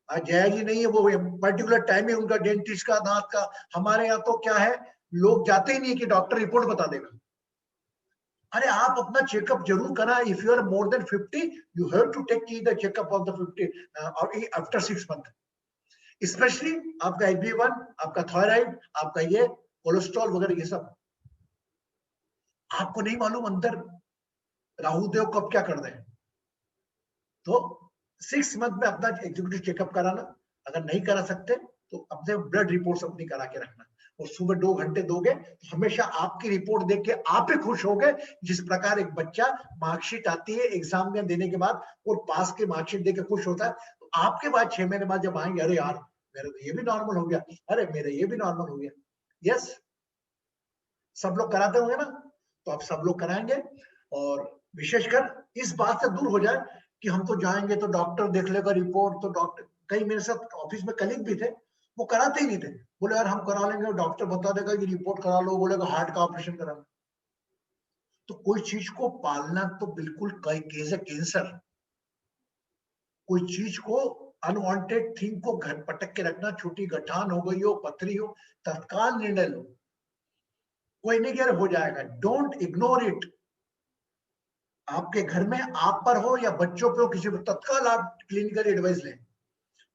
Jaya ji नहीं है, वो पर्टिकुलर टाइम है उनका डेंटिस्ट का, दांत का। हमारे यहाँ तो क्या है, लोग जाते ही नहीं कि डॉक्टर रिपोर्ट बता देगा। अरे आप अपना चेकअप जरूर करा। If you are more than 50 you have to take the checkup of the 50 और आफ्टर 6 मंथ। स्पेशली आपका HB1, आपका थायराइड, आपका ये कोलेस्ट्रॉल वगैरह, ये सब आपको नहीं मालूम अंदर राहु देव कब क्या कर दें। तो 6 मंथ में अपना एग्जीक्यूटिव चेकअप कराना, अगर नहीं करा सकते तो अपने ब्लड रिपोर्ट्स अपनी करा के रखना। और सुबह 2 घंटे दोगे तो हमेशा आपकी रिपोर्ट देख के आप ही खुश होगे। जिस प्रकार एक बच्चा मार्कशीट आती है एग्जाम में देने के बाद और पास के मार्कशीट देख के खुश होता है, तो आपके बाद 6 महीने बाद जब आएंगे, अरे यार मेरा तो ये भी नॉर्मल हो गया, अरे मेरा ये भी नॉर्मल हो गया। यस, सब लोग कराते होंगे ना, तो आप सब लोग कराएंगे। और विशेषकर इस बात से दूर हो जाए कि हम तो जाएंगे तो डॉक्टर देख लेगा रिपोर्ट। तो डॉक्टर, कई मेरे साथ ऑफिस में कलीग भी थे, वो कराते ही नहीं थे, बोले यार हम करा लेंगे, डॉक्टर बता देगा कि रिपोर्ट करा लो, बोलेगा हार्ट का ऑपरेशन कराना। तो कोई चीज को पालना तो बिल्कुल कैंसर, कोई चीज को अनवांटेड थिंग को घर पटक के रखना, छोटी गठान हो गई हो, पथरी हो, तत्काल निर्णय लो। कोई नहीं कह रहा हो जाएगा, डोंट इग्नोर इट। आपके घर में आप पर हो या बच्चों पे हो, किसी पर तत्काल आप क्लिनिकल एडवाइस लें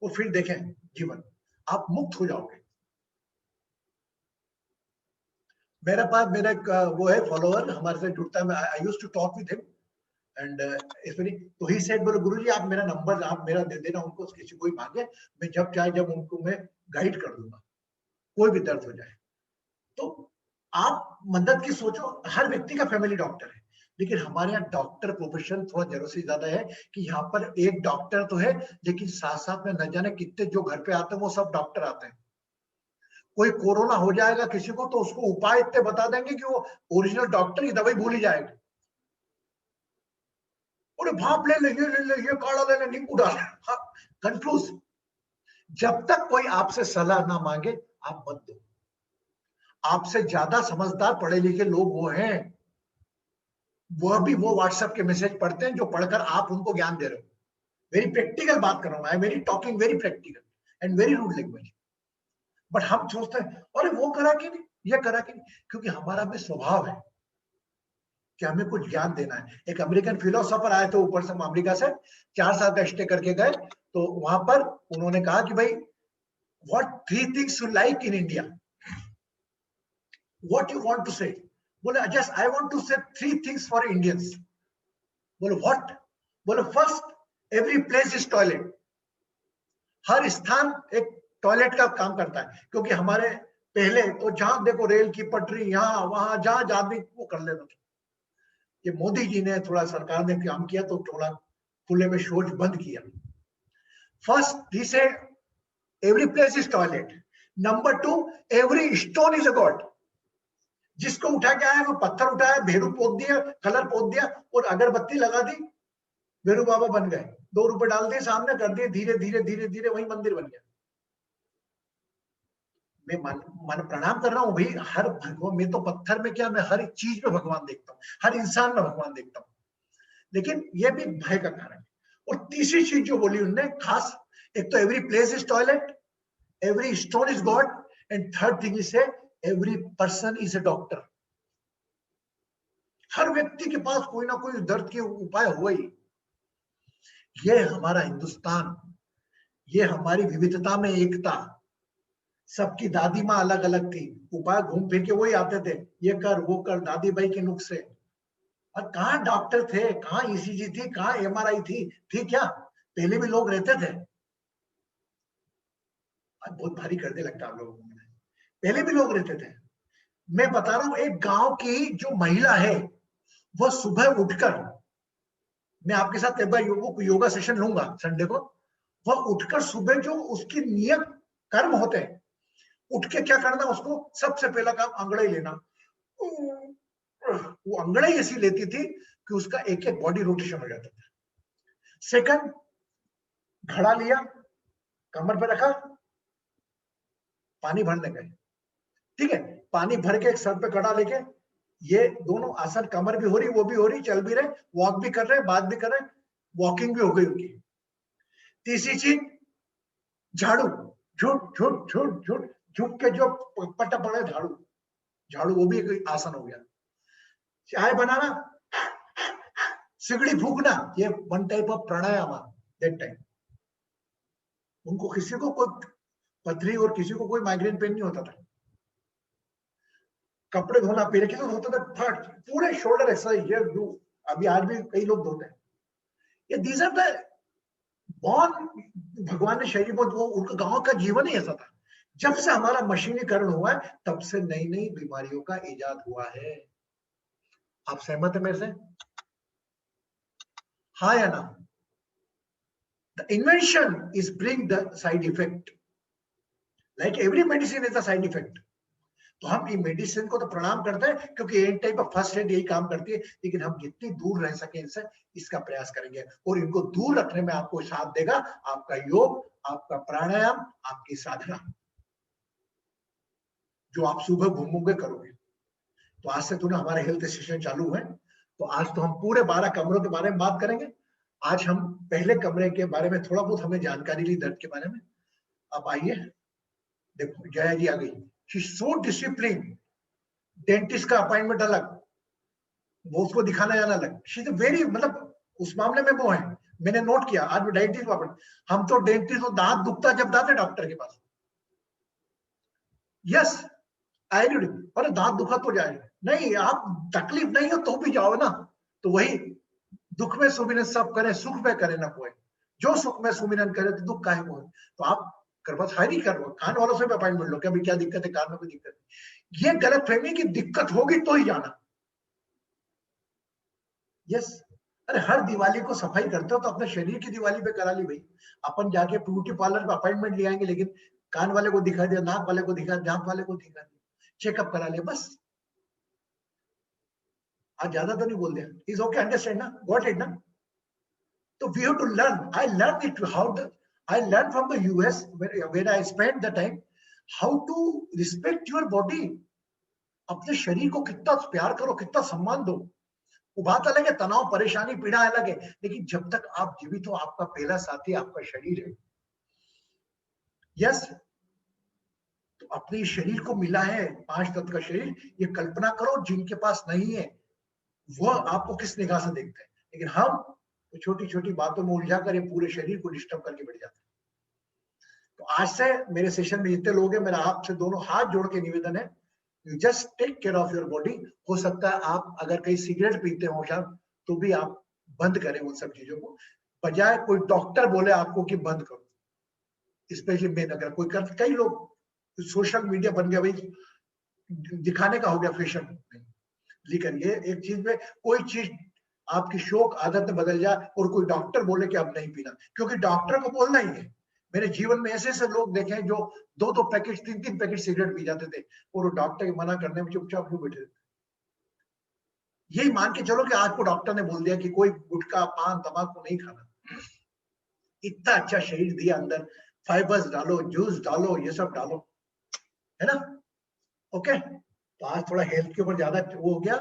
और फिर देखें जीवन, आप मुक्त हो जाओगे। मेरे पास मेरा एक वो है फॉलोअर, हमारे से जुड़ता है, I used to talk with him and तो ही सेड, बोले गुरुजी आप मेरा नंबर आप मेरा दे देना उनको, किसी कोई मांगे, मैं जब चाहे जब उनको मैं गाइड कर दूंगा, कोई भी दर्द हो जाए। तो आप मदद की सोचो। हर व्यक्ति का फैमिली डॉक्टर है, लेकिन हमारे यहाँ डॉक्टर प्रोफेशन थोड़ा जरूरत से ज्यादा है कि यहाँ पर एक डॉक्टर तो है, लेकिन साथ साथ में न जाने कितने जो घर पे आते हैं वो सब डॉक्टर आते हैं। कोई कोरोना हो जाएगा किसी को तो उसको उपाय इतने बता देंगे कि वो ओरिजिनल डॉक्टर की दवाई भूल ही जाएगा। अरे भाप ले ले ये काढ़ा ले ले, नींबू डाल, कंफ्यूज। जब तक कोई आपसे सलाह ना मांगे आप मत दो। आपसे ज्यादा समझदार पढ़े लिखे लोग वो हैं, वह भी वो व्हाट्सएप के मैसेज पढ़ते हैं जो पढ़कर आप उनको ज्ञान दे रहे हो। वेरी प्रैक्टिकल बात कर रहा हूं, I very talking very practical and very rude language. But हम सोचते हैं अरे वो करा कि नहीं, ये करा कि नहीं, क्योंकि हमारा भी स्वभाव है कि हमें कुछ ज्ञान देना है। एक अमेरिकन फिलोसोफर आए थे ऊपर से, अमेरिका से 4 साल का स्टे करके गए, तो वहां पर उन्होंने कहा कि भाई what 3 things you like in India, what you want to say. बोले just I want to say 3 things for Indians. बोले व्हाट? बोले first every place is toilet. हर स्थान एक टॉयलेट का काम करता है, क्योंकि हमारे पहले तो जहां देखो रेल की पटरी यहां वहां जहां आदमी वो कर लेता था। ये मोदी जी ने थोड़ा सरकार ने काम किया तो थोड़ा खुले में शौच बंद किया। फर्स्ट ही से every place is toilet. Number 2 every stone is a God. जिसको उठा के आया वो पत्थर उठाया, भेरू पोत दिया, कलर पोत दिया और अगरबत्ती लगा दी, भेरू बाबा बन गए। 2 रुपए डाल दिए सामने कर दिए, धीरे धीरे धीरे धीरे वही मंदिर बन गया। मैं मन प्रणाम कर रहा हूं भाई, हर भगवान में तो पत्थर में क्या, मैं हर एक चीज में भगवान देखता हूँ, हर इंसान में भगवान देखता हूँ, लेकिन ये भी भय का कारण है। और तीसरी चीज जो बोली उन्होंने खास, एक तो every place is toilet, every stone is god, and third thing is every person is a doctor. हर व्यक्ति के पास कोई ना कोई दर्द के उपाय हुआ ही। ये हमारा हिंदुस्तान, ये हमारी विविधता में एकता। सबकी दादी माँ अलग अलग थी, उपाय घूम फिर के वही आते थे, ये कर वो कर, दादी भाई के नुस्खे। और कहाँ डॉक्टर थे, कहाँ ईसीजी थी, कहाँ एमआरआई थी क्या? पहले भी लोग रहते थे। आज बहुत भारी कर दे लगता है आप लोगों को, पहले भी लोग रहते थे। मैं बता रहा हूं, एक गांव की जो महिला है वो सुबह उठकर, मैं आपके साथ एक बार योगा सेशन लूंगा संडे को, वह उठकर सुबह जो उसकी नियत कर्म होते हैं, उठ के क्या करना, उसको सबसे पहला काम अंगड़ाई लेना। वो अंगड़ाई ऐसी लेती थी कि उसका एक एक बॉडी रोटेशन हो जाता था। सेकंड, घड़ा लिया, कमर पे रखा, पानी भरने गए, ठीक है, पानी भर के एक सर पे कड़ा लेके, ये दोनों आसन, कमर भी हो रही, वो भी हो रही, चल भी रहे, वॉक भी कर रहे, बात भी कर रहे, वॉकिंग भी हो गई उनकी। तीसरी चीज, झाड़ू, झुट झुट झुट झुट झुक के जो पट्टा पड़े झाड़ू, झाड़ू वो भी एक आसन हो गया। चाय बनाना, सिगड़ी फूकना, ये one type of pranayama that time. उनको किसी को कोई पथरी और किसी को कोई माइग्रेन पेन नहीं होता था। कपड़े धोना, पैर के तो धोते थे, फट पूरे शोल्डर एक्सरसाइज, ये डू, अभी आज भी कई लोग धोते हैं। ये दीज आर द बॉर्न, भगवान ने शरीर को, वो उनका गांव का जीवन ही ऐसा था। जब से हमारा मशीनीकरण हुआ है तब से नई नई बीमारियों का इजाद हुआ है। आप सहमत है मेरे से? हाँ या ना? The invention is bring the side effect, like every medicine is the side effect. तो हम ये मेडिसिन को तो प्रणाम करते हैं क्योंकि एक टाइप ऑफ फर्स्ट एड यही काम करती है, लेकिन हम जितनी दूर रह सके इनसे, इसका प्रयास करेंगे। और इनको दूर रखने में आपको साथ देगा आपका योग, आपका प्राणायाम, आपकी साधना, जो आप सुबह घूमोगे करोगे। तो आज से तो ना हमारे हेल्थ सेशन चालू है, तो आज तो हम पूरे 12 कमरों के बारे में बात करेंगे। आज हम पहले कमरे के बारे में थोड़ा बहुत हमने जानकारी ली, दर्द के बारे में। आप आइए, देखो जया जी आ गई, शी सो डिसिप्लिन। डेंटिस्ट का अपॉइंटमेंट अलग, वो उसको दिखाना जाना अलग, शी इज वेरी, मतलब उस मामले में वो है। मैंने नोट किया, आज डेंटिस्ट, हम तो डेंटिस्ट, तो दांत दुखता जब जाते डॉक्टर के पास, यस आयुर्वेदिक, अरे दांत दुखा तो जाए, नहीं आप तकलीफ नहीं हो तो भी जाओ ना। तो वही, दुख में सुमिरन सब करे, सुख में करे ना कोई, जो सुख में सुमिरन करे तो दुख काहे को। तो आप कर्मचारी कर लो, कान वालों से भी अपॉइंटमेंट लो, क्या क्या दिक्कत है, कान में कोई दिक्कत है। ये गलत फहमी की दिक्कत होगी तो ही जाना। यस, अरे हर दिवाली को सफाई करते हो तो अपने शरीर की दिवाली पे करा ली भाई। अपन जाके ब्यूटी पार्लर में अपॉइंटमेंट ले आएंगे, लेकिन कान वाले को दिखा दिया, नाक वाले को दिखा, दांत वाले को दिखा दिया, चेकअप करा लिया, बस। आज ज्यादा तो नहीं बोल दिया, इज ओके, अंडरस्टैंड ना, गॉट इट ना। तो we have to learn, I learn it, how I learned from the US where I spent the time how to respect your body. अपने शरीर को कितना प्यार करो, कितना सम्मान दो। वो बात अलग है, तनाव, परेशानी, पीड़ा अलग है, लेकिन जब तक आप जीवित हो, आपका पहला साथी आपका शरीर है। यस, तो अपने शरीर को मिला है 5 तत्व का शरीर, ये कल्पना करो जिनके पास नहीं है वो आपको किस निगाह से देखते हैं। लेकिन हम तो छोटी छोटी बातों में उलझा कर ये पूरे शरीर को डिस्टर्ब करके बैठ जाते हैं। तो आज से मेरे सेशन में जितने लोग हैं, मेरा आपसे दोनों हाथ जोड़ के निवेदन है, you just take care of your body. हो सकता है आप अगर कहीं सिगरेट पीते हो शायद, तो भी आप बंद करें उन सब चीजों को, बजाय कोई डॉक्टर बोले आपको कि बंद करो। स्पेशली मैं अगर कोई कर, कई लोग सोशल मीडिया बन गया भाई, दिखाने का हो गया फैशन। लेकिन ये एक चीज में कोई चीज आपकी शौक आदत में बदल जाए और कोई डॉक्टर बोले कि अब नहीं पीना, क्योंकि डॉक्टर को बोलना ही है। मेरे जीवन में ऐसे ऐसे लोग देखे हैं जो 2-2 पैकेट 3-3 पैकेट सिगरेट पी जाते थे और वो डॉक्टर के मना करने में चुपचाप क्यों बैठे थे। यही मान के चलो कि आज को डॉक्टर ने बोल दिया कि कोई गुटखा, पान, तंबाकू नहीं खाना। इतना अच्छा शरीर दिया, अंदर फाइबर्स डालो, जूस डालो, ये सब डालो, है ना। ओके, तो आज थोड़ा हेल्थ के ऊपर ज्यादा वो हो गया।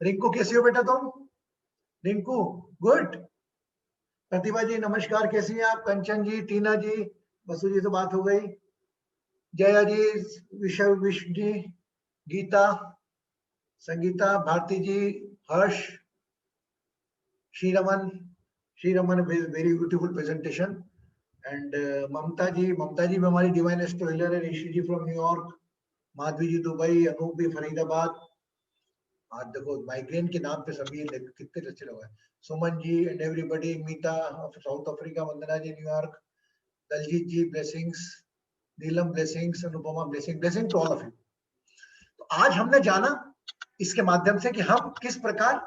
रिंकू कैसी हो बेटा तुम? रिंकू गुड। प्रतिभा जी नमस्कार, कैसी हैं आप? कंचन जी, टीना जी, बसु जी से बात हो गई, Jaya ji, Vishwa ji, Geeta, Sangeeta, Bharati ji, Harsh, Sriraman, very beautiful presentation. And Mamata ji भी हमारी डिवाइन एस्ट्रोलर है, Rishi ji from New York, Madhavi ji Dubai, Anoop भी फरीदाबाद। आज देखो माइग्रेन के नाम पे सभी कितने अच्छे लोग हैं। Suman ji and everybody, Meeta of South Africa, Vandana ji New York, Daljeet ji blessings, Neelam blessings, Anupama blessing to all of you. तो आज हमने जाना इसके माध्यम से कि हम किस प्रकार,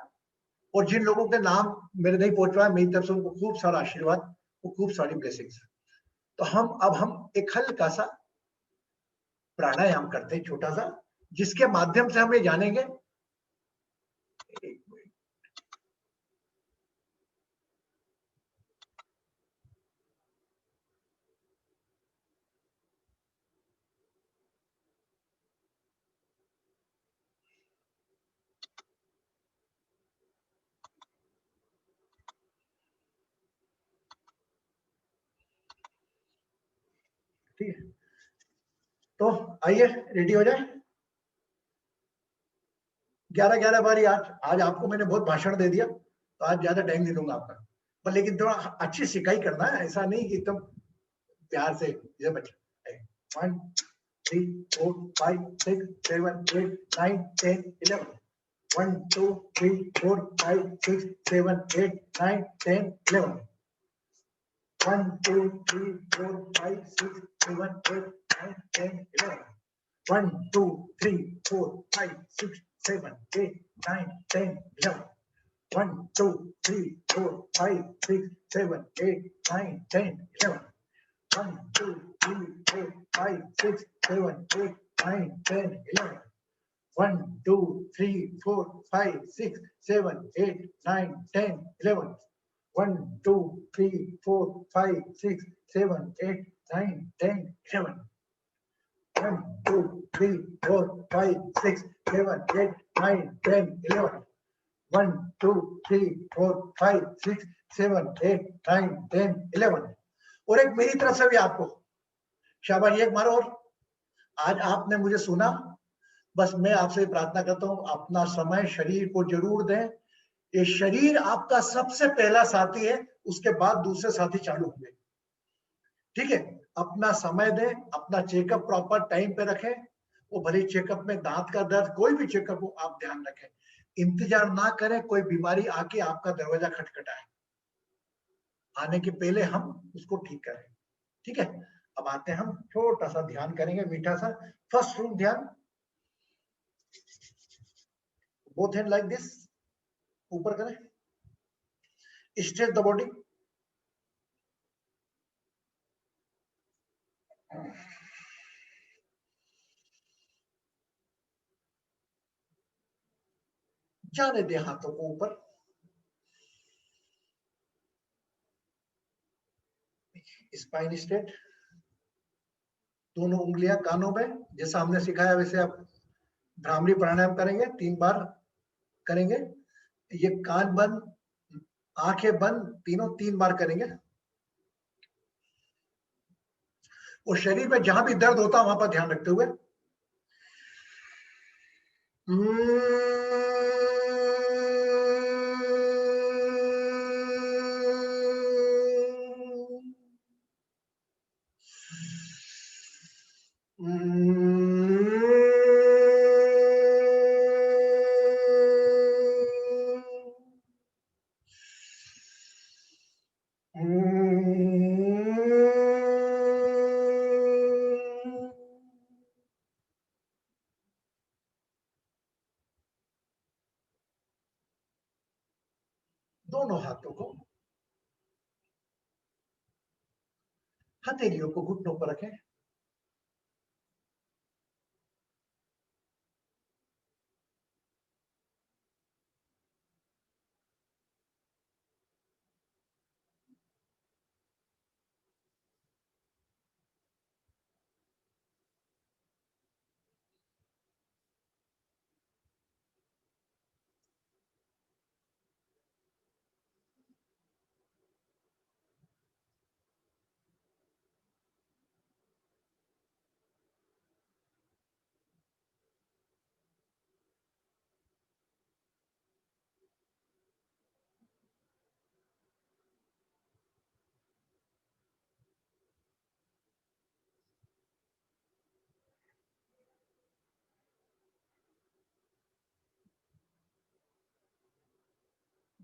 और जिन लोगों के नाम मेरे नहीं पहुंच रहा है, मेरी तरफ से उनको खूब सारा आशीर्वाद, वो खूब सारी ब्लेसिंग्स। तो हम एक हल्का सा प्राणायाम करते हैं, छोटा सा, जिसके माध्यम से हम ये जानेंगे। ठीक है, तो आइए रेडी हो जाए। 11 बारी आज आपको मैंने बहुत भाषण दे दिया, तो आज ज्यादा टाइम नहीं लूंगा आपका, पर लेकिन थोड़ा अच्छी सिकाई करना है, ऐसा नहीं कि एकदम प्यार से। ये बच्चे 1 3 4 5 6 7 8 9 10 11 1 2 3 4 5 6 7 8 9 10 11 1 2 3 4 5 6 7 8 9 10 11 1 2 3 4 5 6 7 8 9 10 11 1 2 3 4 5 6 7 8 9 10 11 1 2 3 4 5 6 7 8 9 10 11 1 2 3 4 5 6 7 8 9 10 11 1 2 3 4 5 6 7 8 9 10 11 1 2 3 4 5 6 7 8 9 10 11 1 2 3 4 5 6 7 8 9 10 11 और एक मेरी तरफ से भी आपको शाबाश, एक मारो। और आज आपने मुझे सुना, बस मैं आपसे प्रार्थना करता हूं, अपना समय शरीर को जरूर दें। ये शरीर आपका सबसे पहला साथी है, उसके बाद दूसरे साथी चालू होंगे। ठीक है, अपना समय दें, अपना चेकअप प्रॉपर टाइम पे रखें। वो भले चेकअप में दांत का दर्द, कोई भी चेकअप हो, आप ध्यान रखें। इंतजार ना करें कोई बीमारी आके आपका दरवाजा खटखटाए, आने के पहले हम उसको ठीक करें। ठीक है, अब आते हैं, हम छोटा सा ध्यान करेंगे, मीठा सा। फर्स्ट रूम ध्यान, बोथ हैंड लाइक दिस, ऊपर करें, स्ट्रेच द बॉडी। जाने दे हाथों को ऊपर। स्पाइन स्ट्रेट, दोनों उंगलियां कानों में, जैसा हमने सिखाया वैसे आप भ्रामरी प्राणायाम करेंगे, 3 बार करेंगे। ये कान बंद, आंखें बंद, तीनों 3 बार करेंगे। और शरीर में जहां भी दर्द होता है वहां पर ध्यान रखते हुए दोनों हाथों को, हथेलियों को घुटनों पर रखें।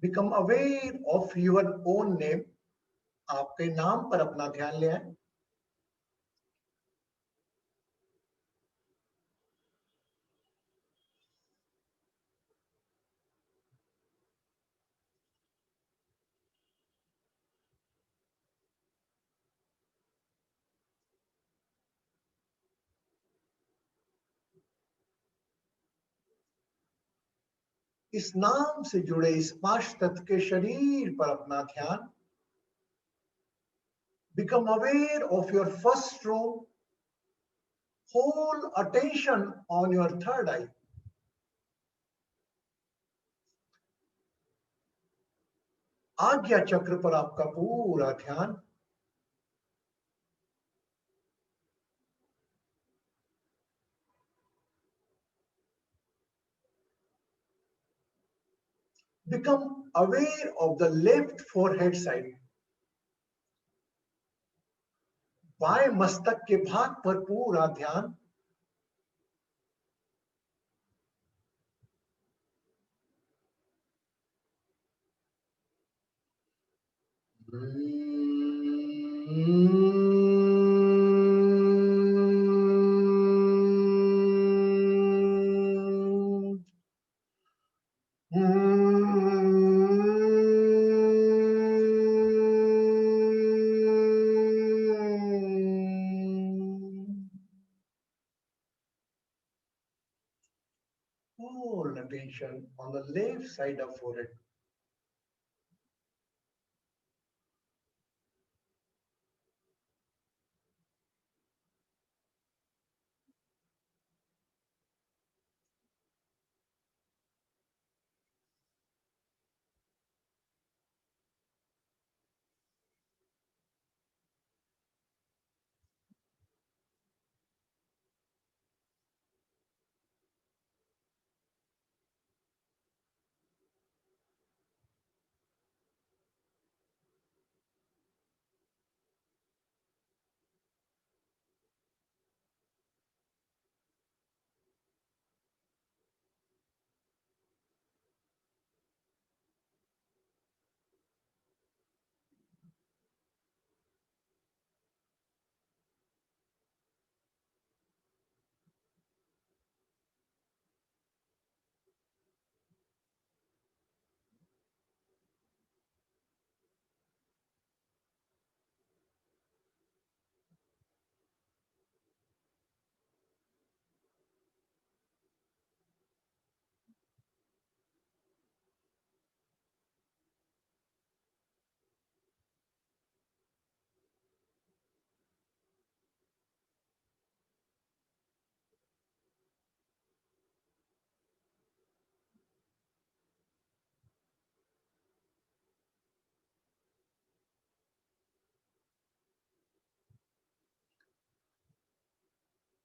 Become aware of your own name, आपके नाम पर अपना ध्यान ले आए। इस नाम से जुड़े इस पांच तत्व के शरीर पर अपना ध्यान। Become aware of your first row, whole attention on your third eye. Ajna chakra पर आपका पूरा ध्यान। Become aware of the left forehead side, बाएं मस्तक के भाग पर पूरा ध्यान। Full attention on the left side of forehead.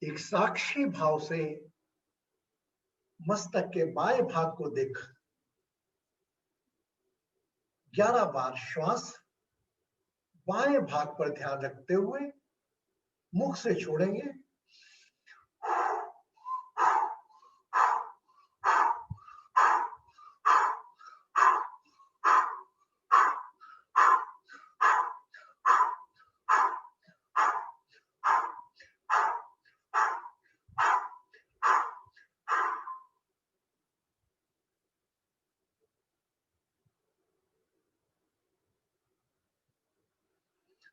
एक साक्षी भाव से मस्तक के बाएं भाग को देख 11 बार श्वास बाएं भाग पर ध्यान रखते हुए मुख से छोड़ेंगे।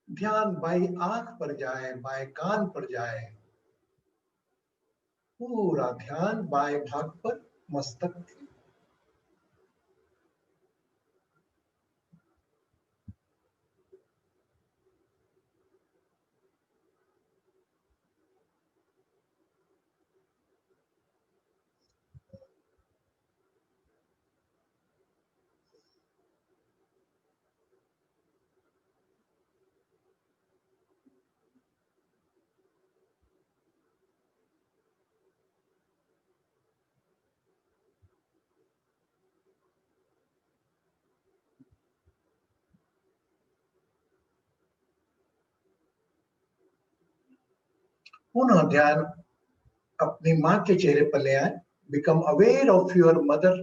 ध्यान बाएं आंख पर जाए, बाएं कान पर जाए, पूरा ध्यान बाएं भाग पर मस्तक पे। पुनः ध्यान अपनी मां के चेहरे पर ले आए। Become aware of your mother.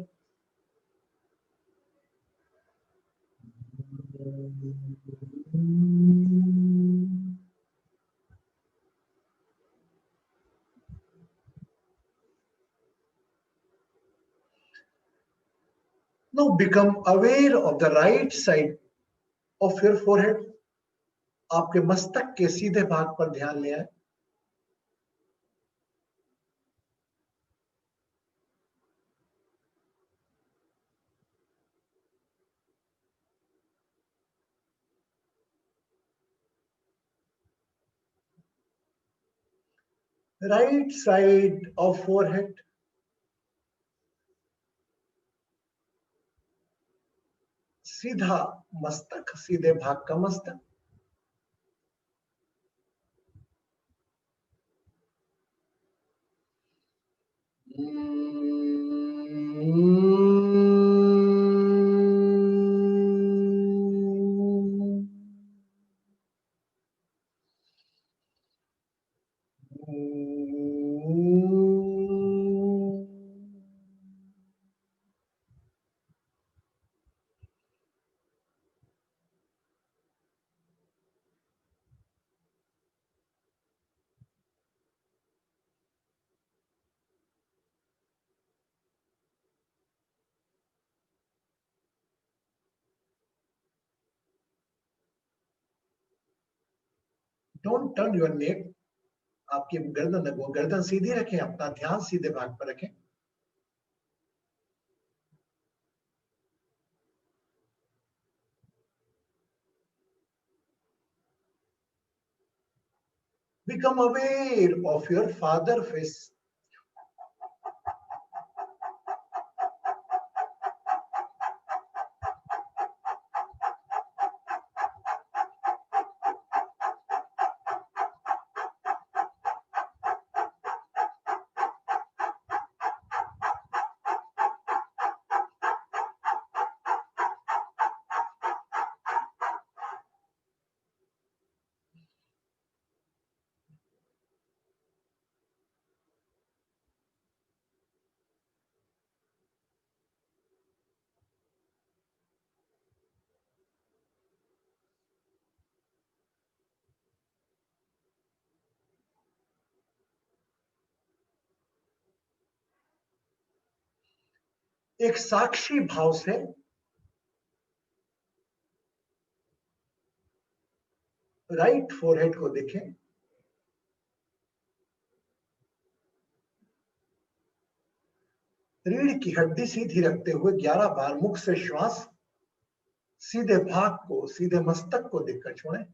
Now become aware of the right side of your forehead. आपके मस्तक के सीधे भाग पर ध्यान ले आए। Right side of forehead. सीधा मस्तक, सीधे भाग का मस्तक। Don't turn your neck. आपकी गर्दन सीधी रखें, अपना ध्यान सीधे भाग पर रखें। Become aware of your father face. एक साक्षी भाव से राइट फोरहेड को देखें। रीढ़ की हड्डी सीधी रखते हुए 11 बार मुख से श्वास सीधे भाग को, सीधे मस्तक को देखकर छोड़ें।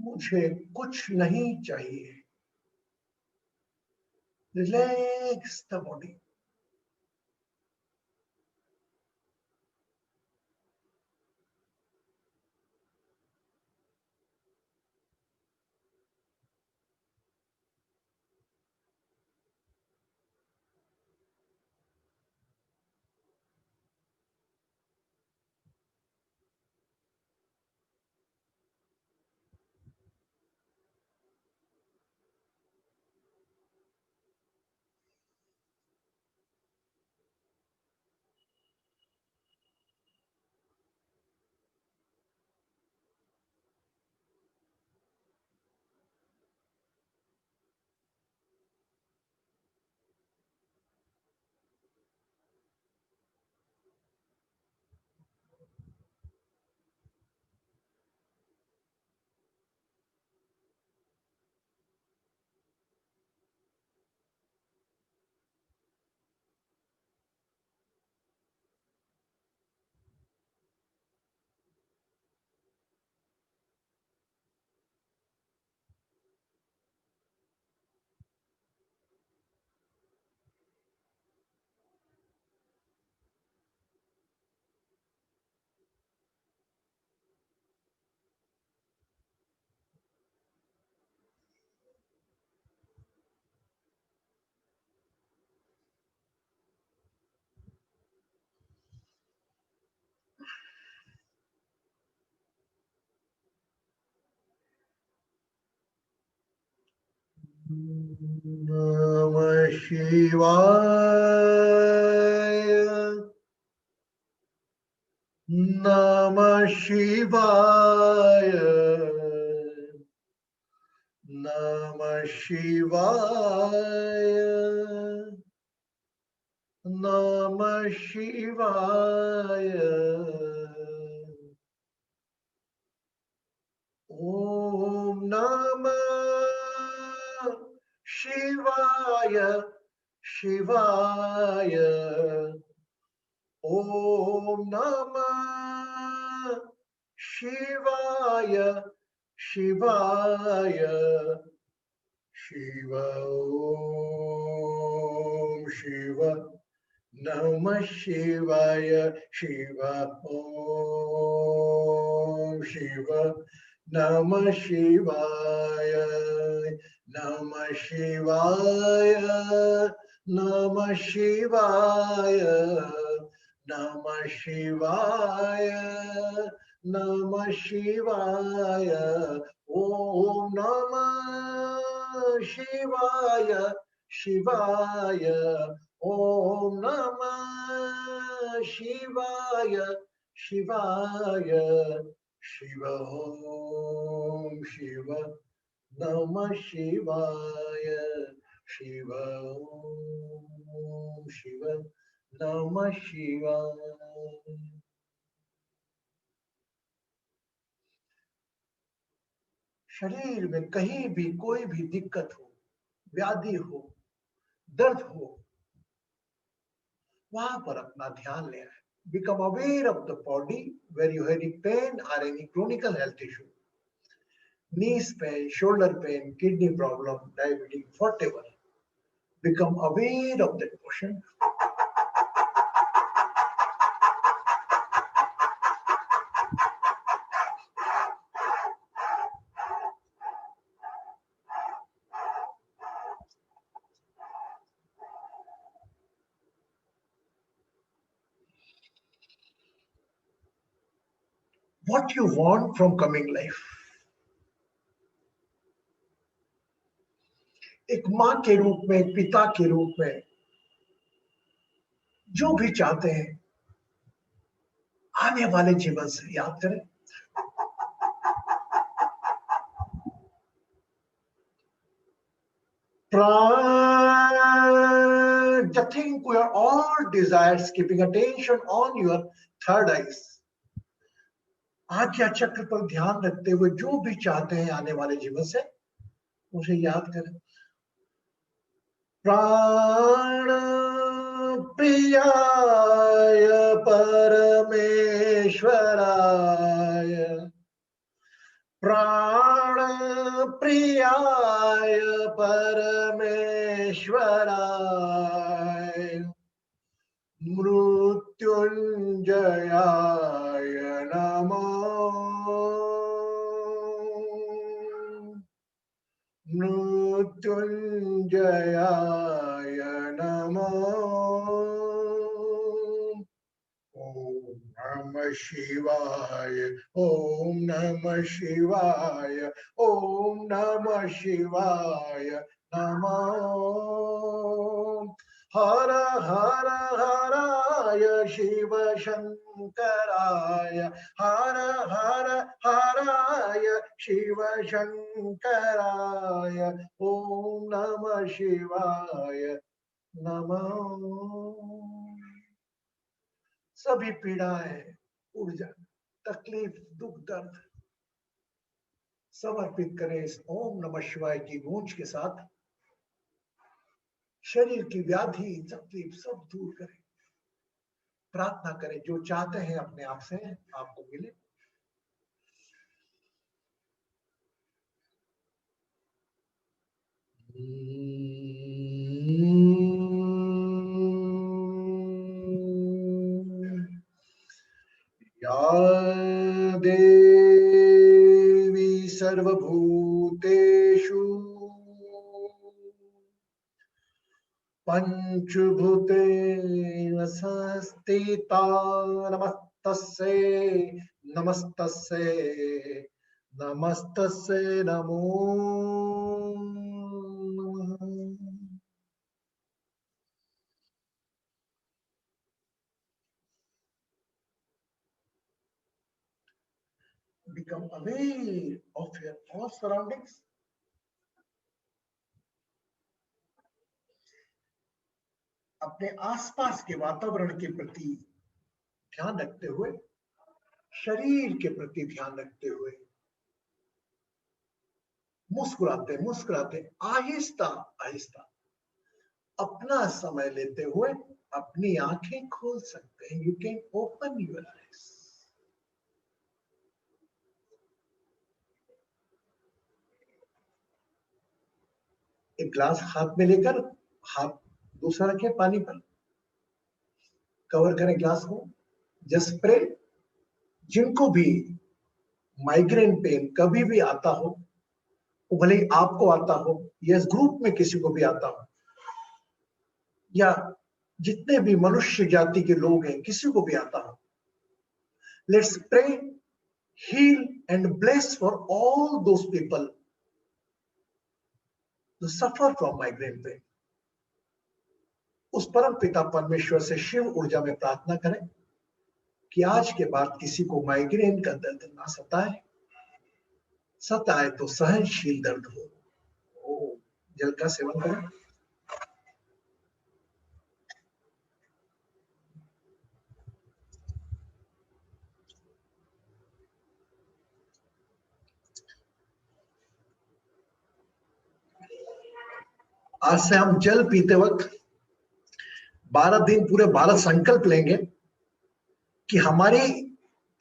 मुझे कुछ नहीं चाहिए। Relax the body. नमः शिवाय। नमः शिवाय। नमः शिवाय। नमः शिवाय। ओम नमः शिवाय। शिवाय। ओम नमः शिवाय। शिवाय। शिव ओम शिव नमः शिवाय। शिव ओम शिव नमः शिवाय। नमः शिवाय। नमः शिवाय। नमः शिवाय। नमः शिवाय। ओम नमः शिवाय। शिवाय। ओम नमः शिवाय। शिवाय। शिव ओम शिव नमः शिवाय। शिव ओम शिव नमः शिवाय। शरीर में कहीं भी कोई भी दिक्कत हो, व्याधि हो, दर्द हो, वहां पर अपना ध्यान ले आए। Become aware of the body where you have any pain or any chronic health issue, knees pain, shoulder pain, kidney problem, diabetes, whatever. Become aware of that portion. What you want from coming life. एक माँ के रूप में, एक पिता के रूप में जो भी चाहते हैं आने वाले जीवन से याद करें। The thing we are all desires, keeping attention on your third eyes. आज्ञा चक्र पर ध्यान रखते हुए जो भी चाहते हैं आने वाले जीवन से उसे याद करें। प्राण प्रियाय परमेश्वराय। प्राण प्रियाय परमेश्वराय मृत्युंजयाय नमः मृत्युंजयाय नमः। ओम नमः शिवाय ओम नमः शिवाय ओम नमः शिवाय नमः। हर हर हराय शिव शंकराय हर हर हराय शिव शंकराय ओम नमः शिवाय नमः। सभी पीड़ाएं उड़ जाए, तकलीफ दुख दर्द समर्पित करें इस ओम नमः शिवाय की गूंज के साथ। शरीर की व्याधि तकलीफ सब दूर करें, प्रार्थना करें जो चाहते हैं अपने आप से आपको मिले। या देवी सर्वभूतेषु पंचभूतेन संस्थिता नमस्तस्यै नमस्तस्यै नमस्तस्यै नमो नमः। Become aware of your all surroundings. अपने आसपास के वातावरण के प्रति ध्यान रखते हुए, शरीर के प्रति ध्यान रखते हुए, मुस्कुराते मुस्कुराते आहिस्ता आहिस्ता अपना समय लेते हुए अपनी आंखें खोल सकते हैं। You can open your eyes. एक ग्लास हाथ में लेकर हाथ दूसरा रखें पानी पर, कवर करें ग्लास को। Just pray. जिनको भी माइग्रेन पेन कभी भी आता हो, वो भले ही आपको आता हो या इस ग्रुप में किसी को भी आता हो, या जितने भी मनुष्य जाति के लोग हैं किसी को भी आता हो, let's pray, heal and bless for all those people who suffer from migraine pain। उस परम पिता परमेश्वर से शिव ऊर्जा में प्रार्थना करें कि आज के बाद किसी को माइग्रेन का दर्द ना सताए, सताए तो सहनशील दर्द हो। जल का सेवन करें। आज से हम जल पीते वक्त 12 दिन पूरे 12 संकल्प लेंगे कि हमारी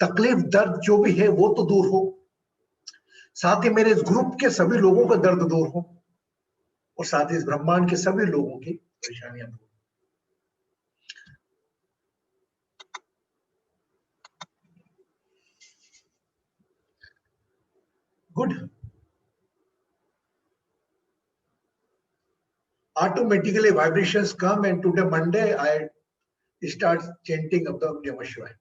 तकलीफ दर्द जो भी है वो तो दूर हो, साथ ही मेरे इस ग्रुप के सभी लोगों का दर्द दूर हो, और साथ ही इस ब्रह्मांड के सभी लोगों की परेशानियां दूर। Good. Automatically vibrations come, and today Monday I start chanting of the Namah Shivaya।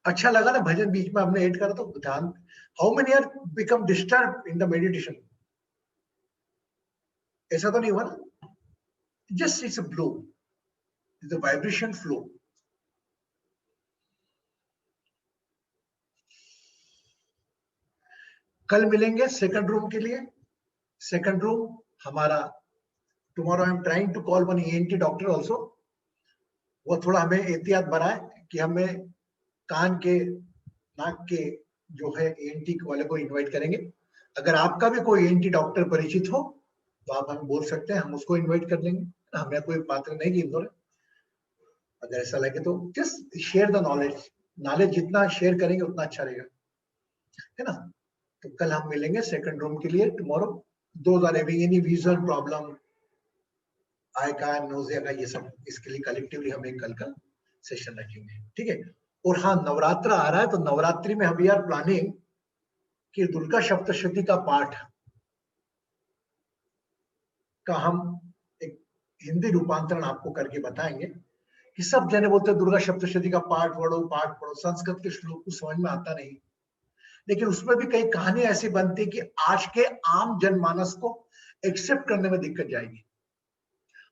अच्छा लगा ना भजन बीच में हमने ऐड करा तो ध्यान। How many are become disturbed in the meditation? ऐसा तो नहीं हुआ ना? Just it's a flow, it's a vibration flow। कल मिलेंगे सेकंड रूम के लिए। सेकंड रूम हमारा tomorrow I'm trying to call one ENT doctor also। वो थोड़ा हमें एहतियात बनाए कि हमें कान के नाक के जो है ENT वाले को इनवाइट करेंगे। अगर आपका भी कोई ENT डॉक्टर परिचित हो तो आप हमें बोल सकते हैं, हम उसको इनवाइट कर लेंगे। हमें कोई पात्र नहीं गिन दो। अगर ऐसा लगे तो just share the knowledge. Knowledge जितना शेयर करेंगे उतना अच्छा रहेगा, है ना। तो कल हम मिलेंगे सेकंड रूम के लिए tomorrow. Those are having any vision problem, eye का, नोजिया का, ये सब इसके लिए कलेक्टिवली हम एक कल का सेशन रखेंगे, ठीक है। और हाँ, नवरात्र आ रहा है, तो नवरात्रि में हम वी आर प्लानिंग कि दुर्गा सप्तशती का पाठ का हम एक हिंदी रूपांतरण आपको करके बताएंगे। कि सब जने बोलते हैं दुर्गा सप्तशती का पाठ पढ़ो, संस्कृत के श्लोक को समझ में आता नहीं, लेकिन उसमें भी कई कहानी ऐसी बनती कि आज के आम जनमानस को एक्सेप्ट करने में दिक्कत जाएगी।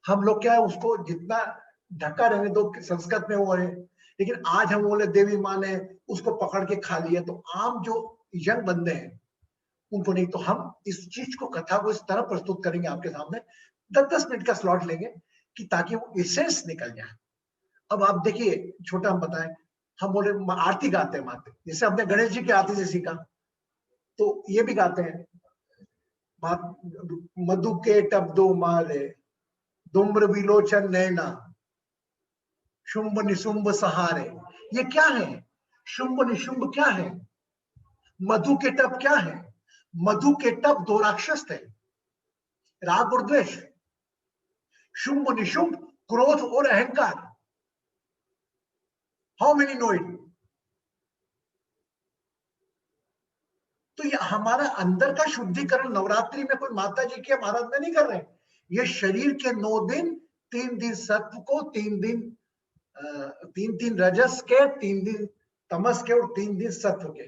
हम लोग क्या है, उसको जितना ढका रहने दो, संस्कृत में वो है, लेकिन आज हम बोले देवी माँ ने उसको पकड़ के खा लिया, तो आम जो यंग बंदे हैं उनको नहीं। तो हम इस चीज को, कथा को इस तरह प्रस्तुत करेंगे आपके सामने, 10-10 मिनट का स्लॉट लेंगे कि ताकि वो एसेंस निकल जाए। अब आप देखिए, छोटा हम बताएं, हम बोले आरती गाते हैं माते, जैसे हमने गणेश जी की आरती से सीखा, तो ये भी गाते हैं, मधु के टब दो मारे, धूम्र विलोचन नैना, शुंभ निशुंभ सहारे। ये क्या है? शुंभ निशुंभ क्या है? मधु के टब क्या है? मधु के टब दो राक्षस थे, राग और द्वेष। शुंभ निशुंभ क्रोध और अहंकार। How many know it? तो ये हमारा अंदर का शुद्धिकरण नवरात्रि में कोई माता जी के महाराज में नहीं कर रहे हैं। ये शरीर के 9 दिन, 3 दिन सत्व को, 3 दिन रजस के, 3 दिन तमस के और 3 दिन सत्व के।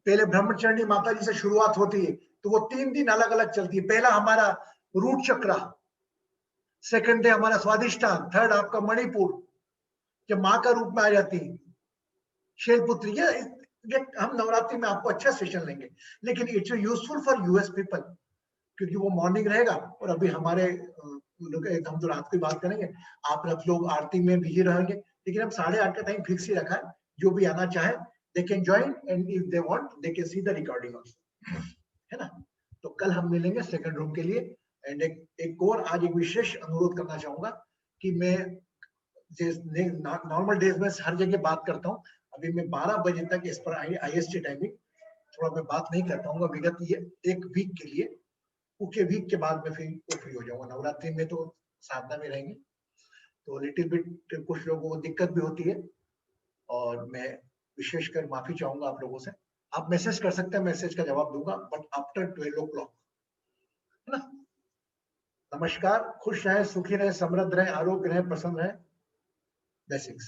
पहले ब्रह्मचर्णी माता जी से शुरुआत होती है, तो वो 3 दिन अलग अलग चलती है। पहला हमारा रूट चक्र, सेकंड डे हमारा स्वादिष्टान, थर्ड आपका मणिपुर, जब माँ का रूप में आ जाती है शैलपुत्री। ये हम नवरात्रि में आपको अच्छा सेशन लेंगे, लेकिन it's useful for US people, क्योंकि वो मॉर्निंग रहेगा। और अभी हमारे हम तो रात की बात करेंगे, आप लोग आरती में बिजी रहेंगे, लेकिन हम 8:30 का टाइम फिक्स ही रखा है। जो भी आना चाहे they can join, and if they want they can see the recording also, है ना। तो कल हम मिलेंगे सेकंड रूम के लिए। एंड एक और आज एक विशेष अनुरोध करना चाहूंगा कि मैं नॉर्मल डेज में हर जगह बात करता हूँ, अभी मैं 12 बजे तक इस पर आईएसटी टाइमिंग थोड़ा मैं बात नहीं कर पाऊंगा विगत ये एक वीक के लिए। उसके वीक के बाद में फिर फ्री हो जाऊंगा। नवरात्रि में तो साधना में रहेंगे, तो लिटिल बिट कुछ लोगों को दिक्कत भी होती है, और मैं विशेषकर माफी चाहूंगा आप लोगों से। आप मैसेज कर सकते हैं, मैसेज का जवाब दूंगा, बट आफ्टर 12 o'clock, है ना। नमस्कार, खुश रहें, सुखी रहें, समृद्ध रहें, आरोग्य रहें, प्रसन्न रहें। ब्लेसिंग्स।